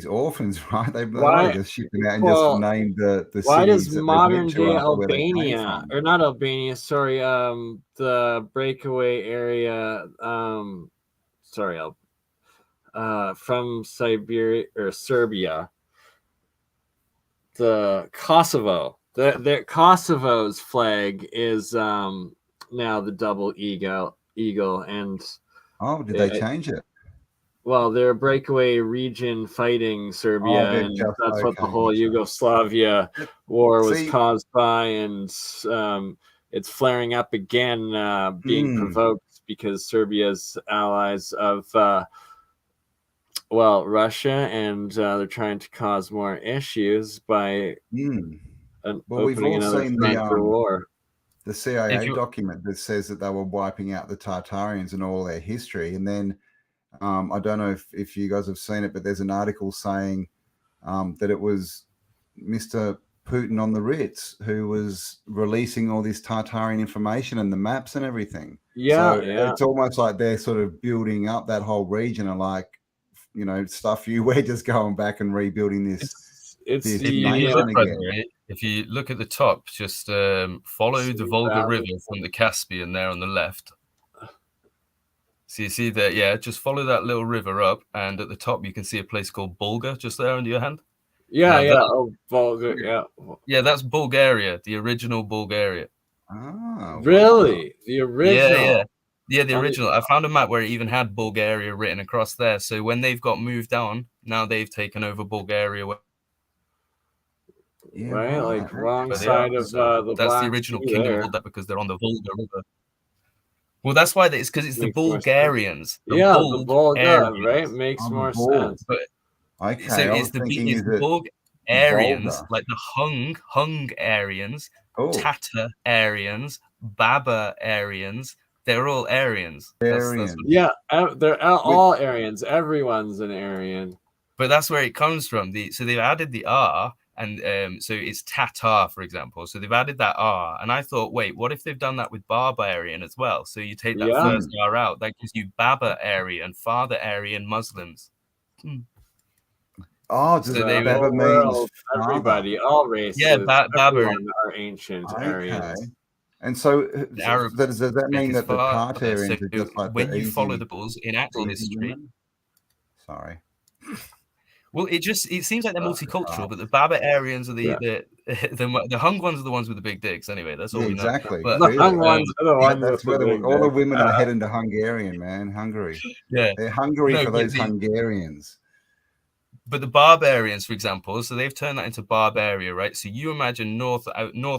orphans, right? They just shipped them out and just named the why cities. Does modern day Albania, or not Albania? Sorry, the breakaway area. From Siberia or Serbia, the Kosovo. The Kosovo's flag is now the double eagle, and did they change it? Well, they're a breakaway region fighting Serbia, and that's what the whole Yugoslavia war was caused by, and it's flaring up again, being provoked because Serbia's allies of Russia, and they're trying to cause more issues by opening another front for war. The CIA document that says that they were wiping out the Tartarians and all their history. And then I don't know if you guys have seen it, but there's an article saying that it was Mr. Putin on the Ritz who was releasing all this Tartarian information and the maps and everything. It's almost like they're sort of building up that whole region and like, stuff you, we're just going back and rebuilding this. If you look at the top, just follow the Volga River from the Caspian there on the left. So you see that, just follow that little river up, and at the top you can see a place called Bulga just there under your hand. Volga, that's Bulgaria, the original Bulgaria. Really? The original? Yeah, the original. I found a map where it even had Bulgaria written across there. So when they've got moved on, now they've taken over Bulgaria. Wrong side of the that's the original kingdom of Bulgaria, because they're on the Volga River. Well, that's why it's because it's the Bulgarians. The Volga, right? Makes more sense. But, so it's the Bulgarians, like the Hungarians, Tatar Aryans, Baba Aryans. They're all Aryans. They're all Aryans. Everyone's an Aryan. But that's where it comes from. So they've added the R, And so it's Tatar, for example. So they've added that R, and I thought, wait, what if they've done that with Barbarian as well? So you take that first R out, that gives you Baba-Aryan, Father Aryan Muslims. Oh, So does they Baba means everybody, all races, yeah, everyone are ancient Aryans. And so Arab, does that mean that the father. Tartarians So are just like when the you follow easy, the bulls in actual history, women? Sorry. well, it seems like they're multicultural, but the Baba-Aryans are the hung ones are the ones with the big dicks. Anyway, that's all we know. Exactly. But The hung ones are the ones that's with where the big all the dicks. women are heading to Hungarian, man. Hungary. Yeah, They're hungry No, for but those Hungarians. But the barbarians, for example, so they've turned that into Barbaria, right? So you imagine North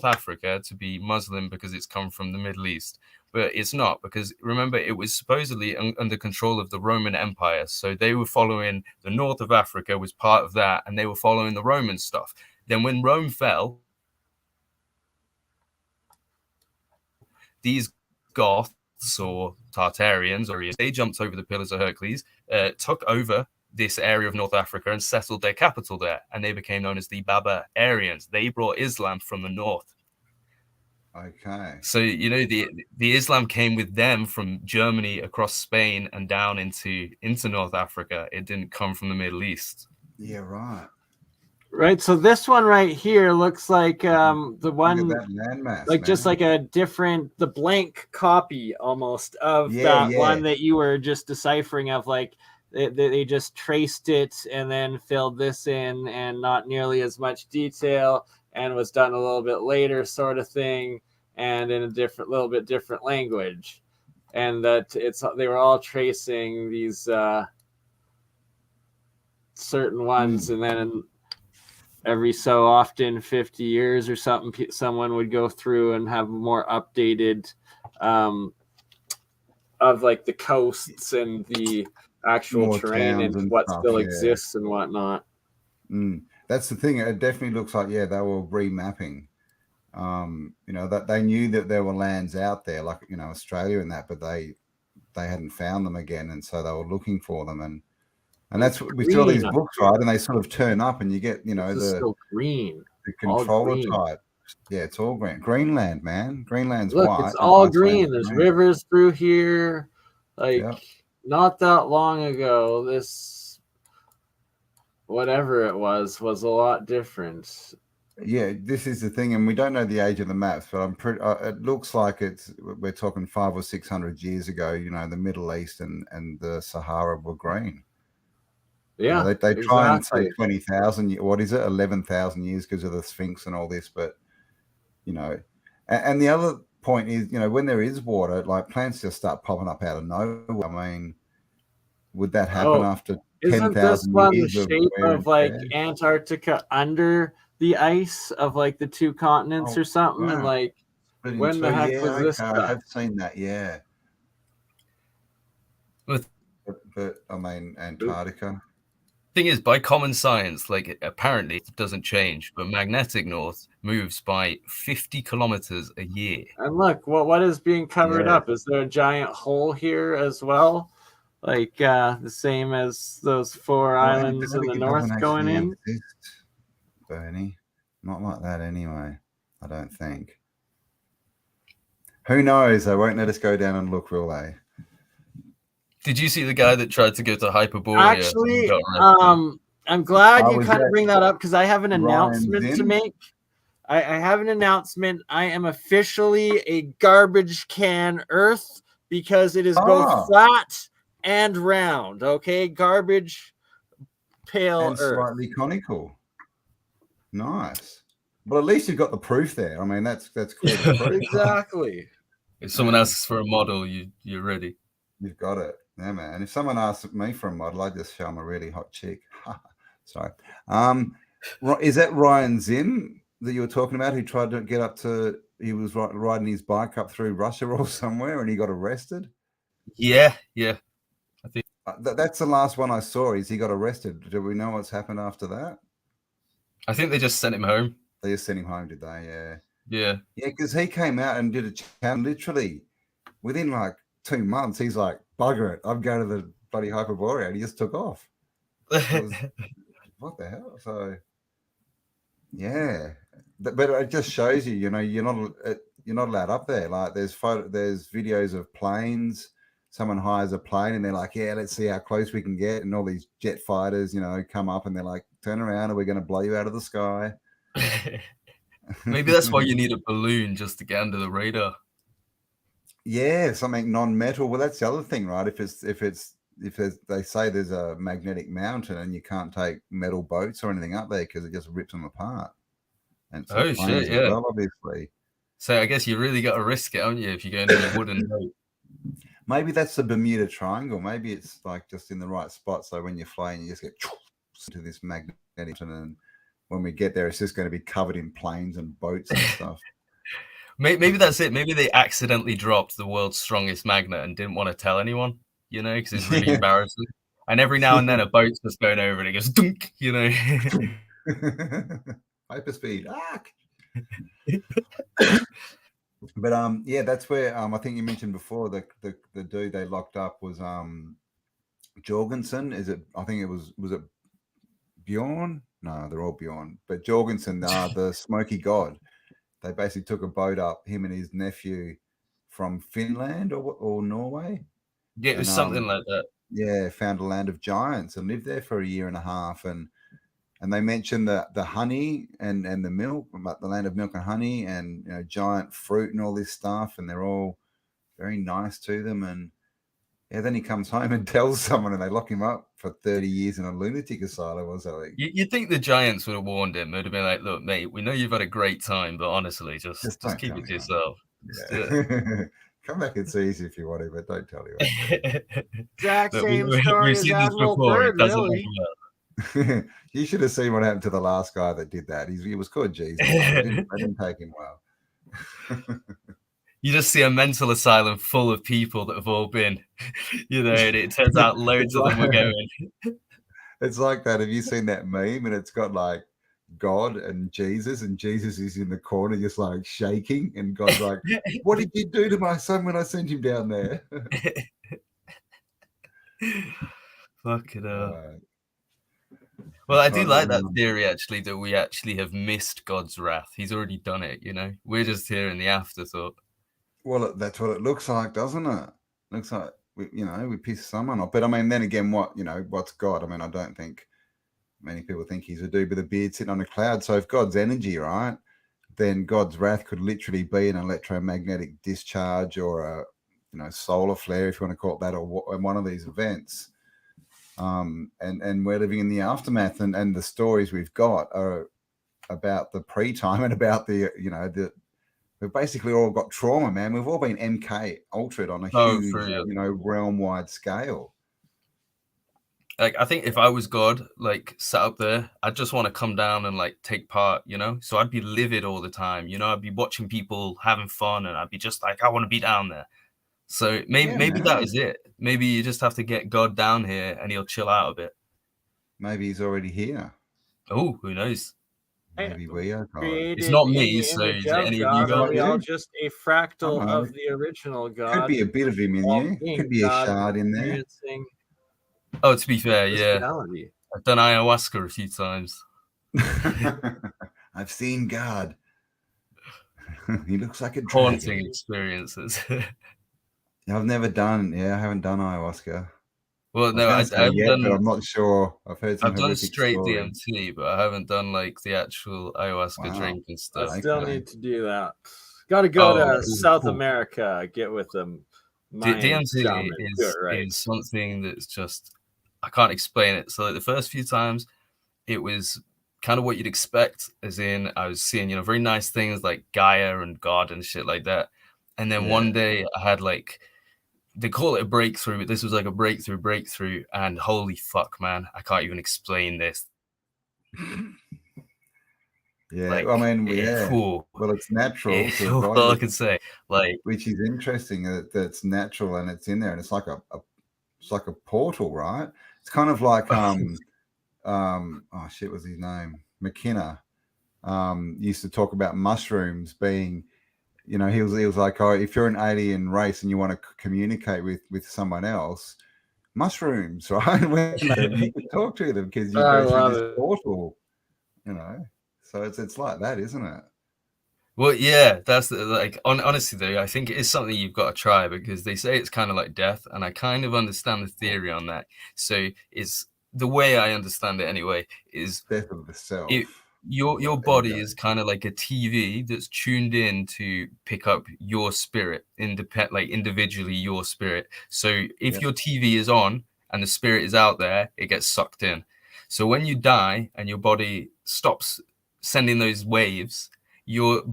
Africa to be Muslim because it's come from the Middle East, but it's not, because remember, it was supposedly under control of the Roman Empire. So they were following the north of Africa was part of that, and they were following the Roman stuff. Then when Rome fell, these Goths or Tartarians, or they jumped over the Pillars of Hercules, took over this area of North Africa and settled their capital there, and they became known as the Baba-Aryans. They brought Islam from the north. Okay. So the Islam came with them from Germany across Spain and down into North Africa. It didn't come from the Middle East. Yeah, right. Right. So this one right here looks like the one, look at that landmass, like man. just like the blank copy almost of that one that you were just deciphering of, like they just traced it and then filled this in, and not nearly as much detail, and was done a little bit later, sort of thing, and in a little bit different language, and that they were all tracing these certain ones, and then every so often, 50 years or something, someone would go through and have more updated of like the coasts and the actual More terrain and what stuff, still exists and whatnot. That's the thing. It definitely looks like, they were remapping. That they knew that there were lands out there, like Australia and that, but they hadn't found them again, and so they were looking for them, and that's what we see all these books, right? And they sort of turn up, and you get still green, the controller type. Yeah, it's all green. Greenland, man. Greenland's Look, white. it's all green. There's rivers through here. Not that long ago, this whatever it was a lot different. Yeah, this is the thing, and we don't know the age of the maps, but I'm pretty. It looks like we're talking 500 or 600 years ago. The Middle East and the Sahara were green. Yeah, they try and say 20,000. What is it? 11,000 years because of the Sphinx and all this, but and the other point is, when there is water, like plants just start popping up out of nowhere. I mean, would that happen after 10,000 years? Isn't this one the shape of like Antarctica under the ice of like the two continents or something? Wow. And like, when the heck was this? I have seen that. Yeah. But I mean, Antarctica. Thing is, by common science, like apparently it doesn't change, but magnetic north moves by 50 kilometers a year. And look, what is being covered up? Is there a giant hole here as well? Like the same as those 4 islands in the north going in? Bernie, not like that anyway, I don't think. Who knows? They won't let us go down and look, will they? Did you see the guy that tried to go to Hyperborea? Actually, I'm glad you kind of bring that up, because I have an announcement to make. I have an announcement. I am officially a garbage can Earth, because it is both flat and round. Okay, garbage pail and Earth. Slightly conical. Nice. Well, at least you've got the proof there. I mean, that's clear proof. Exactly. If someone asks for a model, you're ready. You've got it. Yeah, man. If someone asks me for a model, I just show them a really hot chick. Sorry. Is that Ryan Zinn that you were talking about, who tried to get up to? He was riding his bike up through Russia or somewhere, and he got arrested. Yeah. I think that's the last one I saw. Is he got arrested? Do we know what's happened after that? I think they just sent him home. They just sent him home, did they? Yeah. Yeah. Yeah, because he came out and did a challenge. Literally, within like 2 months, he's like, bugger it, I'm going to the bloody Hyperborea, and he just took off. What the hell? So, Yeah, but it just shows you, you're not allowed up there. Like there's videos of planes. Someone hires a plane and they're like, yeah, let's see how close we can get. And all these jet fighters, come up and they're like, turn around and we're going to blow you out of the sky. Maybe that's why you need a balloon, just to get under the radar. Yeah, something non-metal. Well, that's the other thing, right? If they say there's a magnetic mountain and you can't take metal boats or anything up there because it just rips them apart. And so planes as well, obviously. So I guess you really got to risk it, haven't you, if you're going in a wooden boat? Maybe that's the Bermuda Triangle. Maybe it's like just in the right spot. So when you're flying, you just get to this magnetic mountain, and when we get there, it's just going to be covered in planes and boats and stuff. Maybe that's it. Maybe they accidentally dropped the world's strongest magnet and didn't want to tell anyone, because it's really embarrassing. And every now and then a boat's just going over and it goes dunk, Hyperspeed. But yeah, that's where I think you mentioned before the dude they locked up was Jorgensen. I think it was it Bjorn? No, they're all Bjorn. But Jorgensen, the Smoky God. They basically took a boat up, him and his nephew, from Finland or Norway. Yeah, it was something like that. Yeah, found a land of giants and lived there for a year and a half. And they mentioned the honey and the milk, the land of milk and honey, and giant fruit and all this stuff. And they're all very nice to them. And yeah, then he comes home and tells someone, and they lock him up for 30 years in a lunatic asylum or something. You'd think the giants would have warned him. They'd have been like, "Look, mate, we know you've had a great time, but honestly, just keep it to yourself." Yeah. Come back and see us if you want to, but don't tell anyone. Exact same story as Admiral Byrd, really. You should have seen what happened to the last guy that did that. He was called Jesus. I didn't take him well. You just see a mental asylum full of people that have all been, and it turns out loads of them were going. It's like that. Have you seen that meme? And it's got like God and Jesus is in the corner just like shaking, and God's like, what did you do to my son when I sent him down there? Fuck it up. Well, I do like that theory, actually, that we actually have missed God's wrath. He's already done it, We're just here in the afterthought. Well, that's what it looks like, doesn't it? Looks like we piss someone off. But I mean, then again, what's God? I mean, I don't think many people think he's a dude with a beard sitting on a cloud. So if God's energy, right, then God's wrath could literally be an electromagnetic discharge or a solar flare, if you want to call it that, or one of these events. And we're living in the aftermath, and the stories we've got are about the pre-time and about we've basically all got trauma, man. We've all been MK ultraed on a huge, realm-wide scale. Like, I think if I was God, like, sat up there, I'd just want to come down and, like, take part, So I'd be livid all the time, I'd be watching people having fun, and I'd be just like, I want to be down there. So maybe that is it. Maybe you just have to get God down here, and he'll chill out a bit. Maybe he's already here. Oh, who knows? Maybe we are God. It's not me, so is it any of you guys? We all just a fractal of the original God. Could be a bit of him in you. Could be a shard in there. Oh, to be fair, yeah. I've done ayahuasca a few times. I've seen God. He looks like a dragon. Haunting experiences. I haven't done ayahuasca. Well, no, I've done. But I'm not sure. I've done straight DMT, but I haven't done like the actual ayahuasca drink and stuff. I still need to do that. Got to go to South America. Get with them. DMT is something that's just, I can't explain it. So like the first few times, it was kind of what you'd expect, as in I was seeing very nice things like Gaia and God and shit like that. And then one day I had like, they call it a breakthrough, but this was like a breakthrough, and holy fuck, man, I can't even explain this. Yeah, like, I mean, cool. Well, it's natural. All I can say, like, which is interesting that it's natural and it's in there, and it's like a portal, right? It's kind of like oh shit, what's his name? McKenna used to talk about mushrooms being. He was like, oh, if you're an alien race and you want to communicate with someone else, mushrooms, right? When you can talk to them because you go through this portal, So it's like that, isn't it? Well, yeah, that's like honestly though, I think it is something you've got to try, because they say it's kind of like death, and I kind of understand the theory on that. So it's the way I understand it anyway is Death of the self. your body is kind of like a TV that's tuned in to pick up your spirit, like individually your spirit. So if your TV is on and the spirit is out there, it gets sucked in. So when you die and your body stops sending those waves, your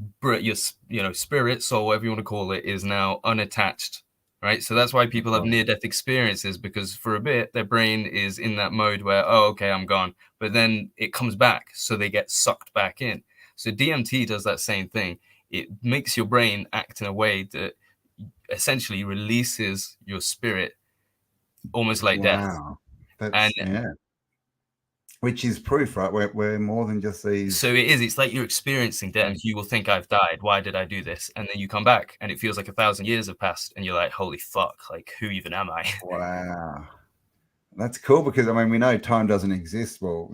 spirit, soul, whatever you want to call it, is now unattached, right? So that's why people have near-death experiences, because for a bit their brain is in that mode where, oh, okay, I'm gone, but then it comes back, so they get sucked back in. So DMT does that same thing. It makes your brain act in a way that essentially releases your spirit, almost like death. That's which is proof, right? We're more than just these. So it is. It's like you're experiencing death. You will think, I've died. Why did I do this? And then you come back, and it feels like 1,000 years have passed, and you're like, holy fuck! Like, who even am I? Wow, that's cool, because I mean, we know time doesn't exist. Well,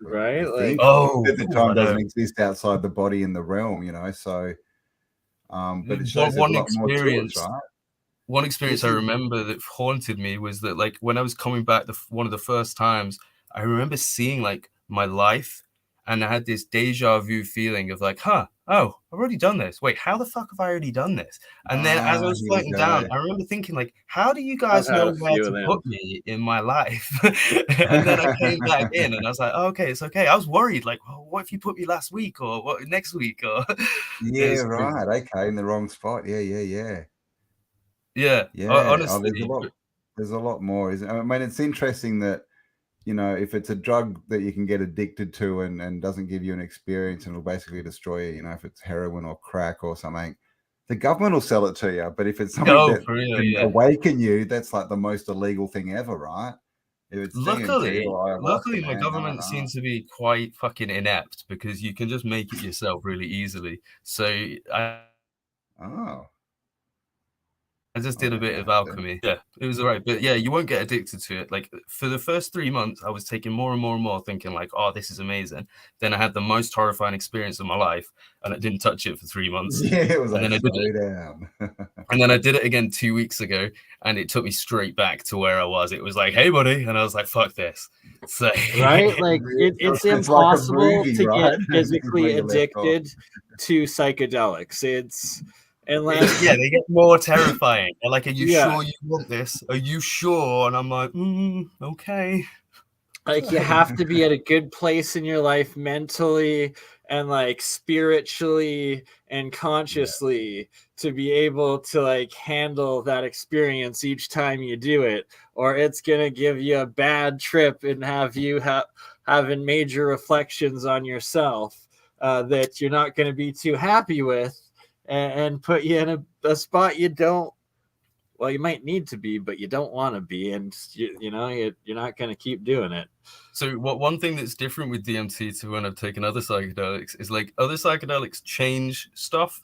right? Like, the time doesn't exist outside the body in the realm. So, but it shows there's a lot more to us, right? One experience I remember that haunted me was that, like, when I was coming back, one of the first times, I remember seeing like my life, and I had this deja vu feeling of like, oh, I've already done this. Wait, how the fuck have I already done this? And then as I was floating down, I remember thinking like, how do you guys know where to put me in my life? And then I came back in, and I was like, oh, okay, it's okay. I was worried, like, well, what if you put me last week, or what next week, or right, okay, in the wrong spot. Yeah. Honestly, there's a lot more, isn't it? I mean, it's interesting that, if it's a drug that you can get addicted to and doesn't give you an experience, and it'll basically destroy you, if it's heroin or crack or something, the government will sell it to you. But if it's something that can awaken you, that's like the most illegal thing ever, right? If it's luckily, DMT, my government seems to be quite fucking inept, because you can just make it yourself really easily. So I just did a bit of alchemy. Yeah, it was all right. But yeah, you won't get addicted to it. Like, for the first 3 months, I was taking more and more and more, thinking like, oh, this is amazing. Then I had the most horrifying experience of my life, and I didn't touch it for 3 months. Yeah, it was like, and then and then I did it again 2 weeks ago, and it took me straight back to where I was. It was like, hey, buddy. And I was like, fuck this. So, right? Like, it's impossible like movie, to get physically addicted to psychedelics. Unless they get more terrifying. They're like, are you sure you want this? Are you sure? And I'm like, okay. Like, you have to be at a good place in your life mentally and like spiritually and consciously to be able to like handle that experience each time you do it, or it's gonna give you a bad trip and have you having major reflections on yourself that you're not going to be too happy with, and put you in a spot you might need to be, but you don't want to be, and you're not going to keep doing it. So one thing that's different with DMT to when I've taken other psychedelics is, like, other psychedelics change stuff,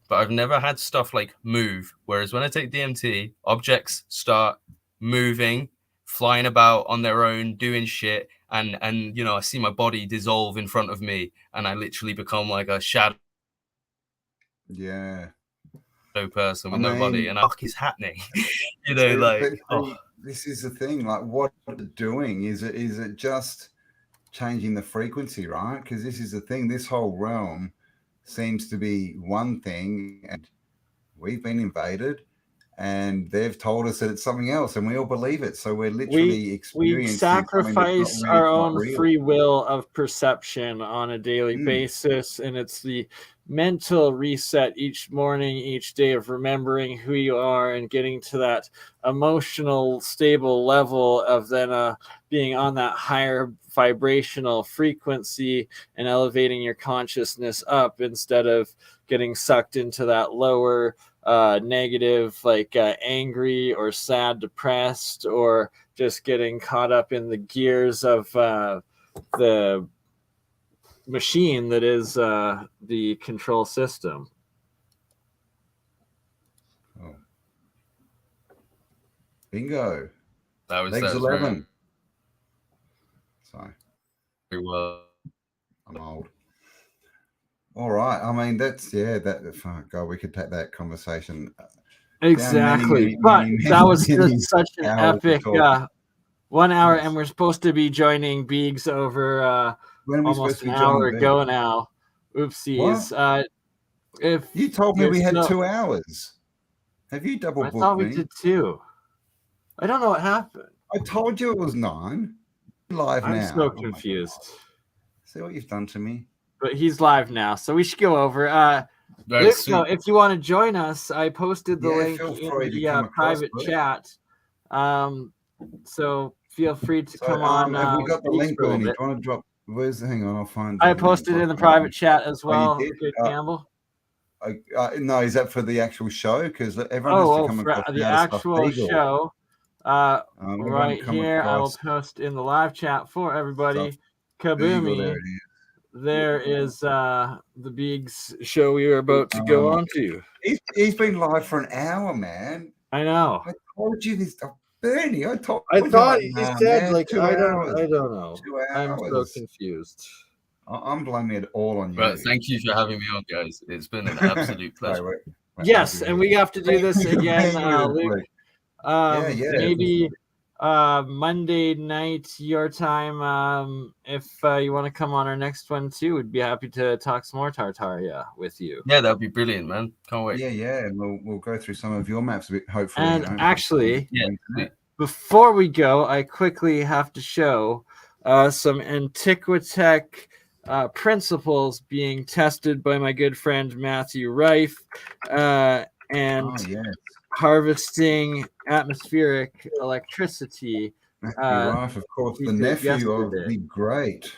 but I've never had stuff like move. Whereas when I take DMT, objects start moving, flying about on their own, doing shit, and I see my body dissolve in front of me, and I literally become like a shadow. Person with no body, and fuck is happening? This is the thing. Like, what it's doing is it just changing the frequency, right? Because this is the thing. This whole realm seems to be one thing, and we've been invaded, and they've told us that it's something else, and we all believe it. So we're literally we sacrifice our own free will of perception on a daily basis, and it's the mental reset each morning, each day, of remembering who you are and getting to that emotional stable level of then being on that higher vibrational frequency and elevating your consciousness up, instead of getting sucked into that lower negative, like angry or sad, depressed, or just getting caught up in the gears of the machine that is the control system. Bingo. That was 11. Sorry. Very well. I'm old. All right. I mean, that's that. Oh God, we could take that conversation Exactly. down But that was many just such an hours of epic talking. 1 hour, Yes. and we're supposed to be joining Beegs over When are we supposed almost to an be hour joining ago now. Oopsies. What? If You told me you're we had still, 2 hours. Have you double I booked thought we me? did too. I don't know what happened. I told you it was 9. Live I'm now. so Oh my confused. God. See what you've done to me. But he's live now, so we should go over. Right, Luke, sweet. if you want to join us, I posted the link feel in free to the come across, private please. chat. So feel free to So, come on. have we got the Beegs link, for a little Bernie? Do bit. you want to drop? Hang on, I'll find the I link. posted I'll in the find private chat as Oh, you well. did? Good Campbell. No, is that for the actual show? Because everyone has to come For across the how to stuff actual Beagle. show. Everyone Right come here, I will across post in the live chat for everybody. stuff Beagle. There Kaboomy. it is. There is the Beegs show we are about to go on to. He's been live for an hour, man. I know. I told you this. Bernie, I told I you. thought like, you nah, said man, 2 I hours. don't know. 2 I'm so hours. confused. I'm blaming it all on you. Right, thank you for having me on, guys. It's been an absolute pleasure. Yes, and we have to do this again, Luke. Maybe Monday night your time. If you want to come on our next one too, we'd be happy to talk some more Tartaria with you. Yeah, that'd be brilliant, man. Can't wait. Yeah, and we'll go through some of your maps a bit, hopefully. And actually, yeah, before we go, I quickly have to show some Antiquitech principles being tested by my good friend Matthew Rife, and harvesting atmospheric electricity. Rife, of course, the nephew of the great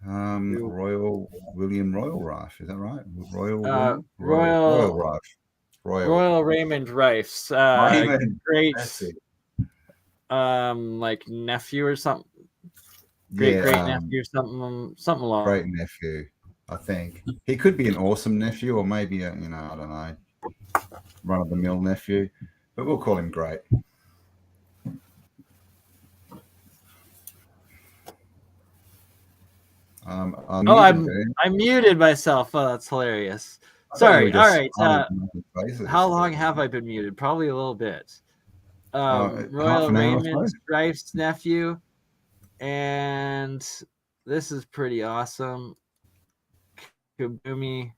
Royal William Royal Rife. Is that right? Royal Raymond Rife's great like nephew or something. Great nephew or something along. Great nephew, I think. He could be an awesome nephew, or maybe I don't know, run of the mill nephew, but we'll call him great. I muted myself. Oh, that's hilarious. Sorry. All right. How long have I been muted? Probably a little bit. Royal Raymond Rife's nephew, and this is pretty awesome. Kaboomy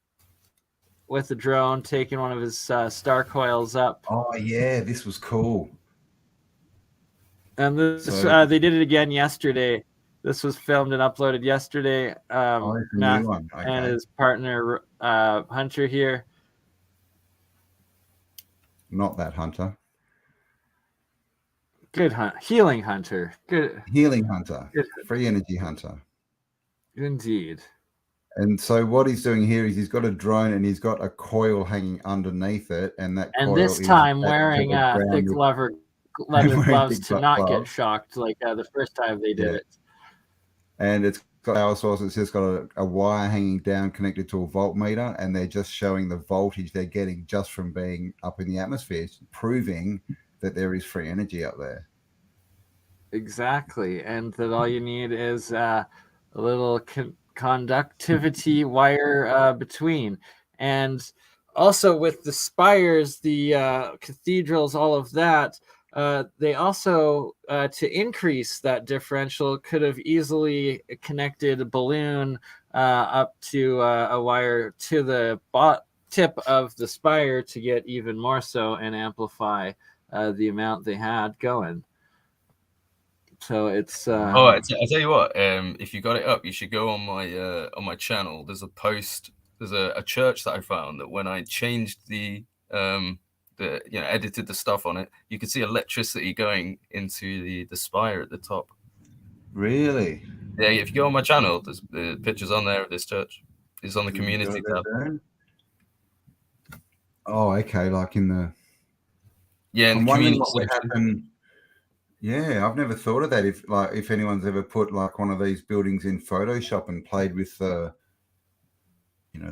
with the drone taking one of his star coils up. Oh yeah, this was cool. And this they did it again yesterday. This was filmed and uploaded yesterday. Matt and his partner Hunter here. Not that Hunter. Good healing Hunter. Good healing Hunter. Good. Free energy Hunter. Indeed. And so what he's doing here is he's got a drone and he's got a coil hanging underneath it, and that and coil this time wearing thick leather gloves to not get shocked like the first time they did it. And it's got power source. It's just got a wire hanging down connected to a voltmeter, and they're just showing the voltage they're getting just from being up in the atmosphere, proving that there is free energy up there. Exactly, and that all you need is a little conductivity wire between. And also with the spires, the cathedrals, all of that, they also, to increase that differential, could have easily connected a balloon up to a wire to the tip of the spire to get even more so and amplify the amount they had going. So it's I tell you what, if you got it up, you should go on my channel. There's a post, there's a church that I found that when I changed the edited the stuff on it, you could see electricity going into the spire at the top. Really? Yeah, if you go on my channel, there's pictures on there of this church. It's on the community tab. Oh, okay, like in the in the community what would happen. Yeah, I've never thought of that. If anyone's ever put like one of these buildings in Photoshop and played with the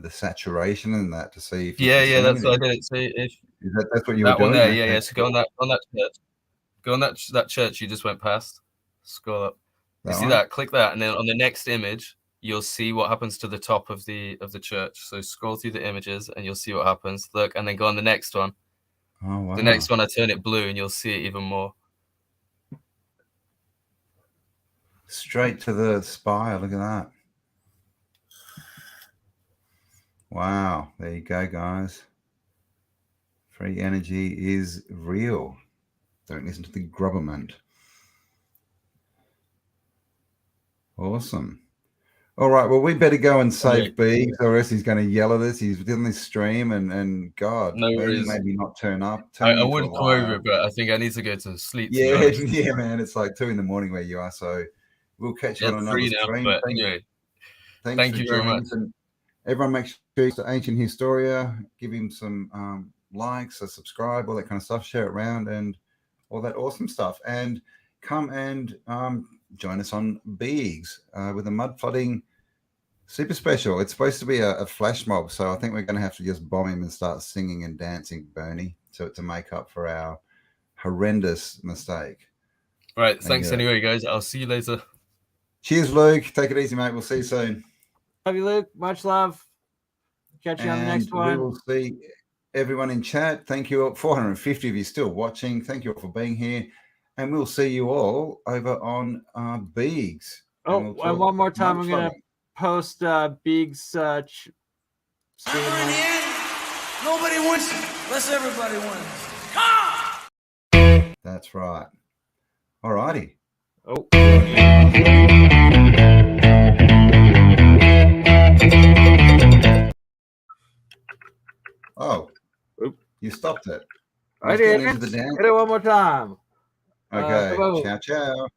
saturation and that to see if that's what I did. So that's what you were doing? One there, So go on that church. Go on that church you just went past. Scroll up. You see that? Click that, and then on the next image, you'll see what happens to the top of the church. So scroll through the images and you'll see what happens. Look, and then go on the next one. Oh, wow. The next one, I turn it blue and you'll see it even more. Straight to the spire. Look at that. Wow. There you go, guys. Free energy is real. Don't listen to the government. Awesome. All right. Well, we better go and save Beegs, or else he's going to yell at us. He's doing this stream, and God, No worries. maybe not turn up. I would come over, but I think I need to go to sleep. Yeah, yeah, man. It's like 2 a.m. where you are, so we'll catch you on another stream. But anyway, thank you very much. And everyone, make sure you go to Ancient Historia, give him some likes, or subscribe, all that kind of stuff. Share it around, and all that awesome stuff. And come and join us on Beegs with a mud flooding super special. It's supposed to be a flash mob, so I think we're going to have to just bomb him and start singing and dancing, BurnEye, to make up for our horrendous mistake. Right. Thanks anyway, guys. I'll see you later. Cheers, Luke. Take it easy, mate. We'll see you soon. Love you, Luke. Much love. Catch you on the next one. We will see everyone in chat. Thank you all. 450 of you still watching. Thank you all for being here. And we'll see you all over on Beegs. Oh, and one more time, I'm going to post Beegs' stream. Nobody wins unless everybody wins. That's right. All righty. Oh. Oh, you stopped it. I did. Hit it one more time. Okay. Ciao, ciao.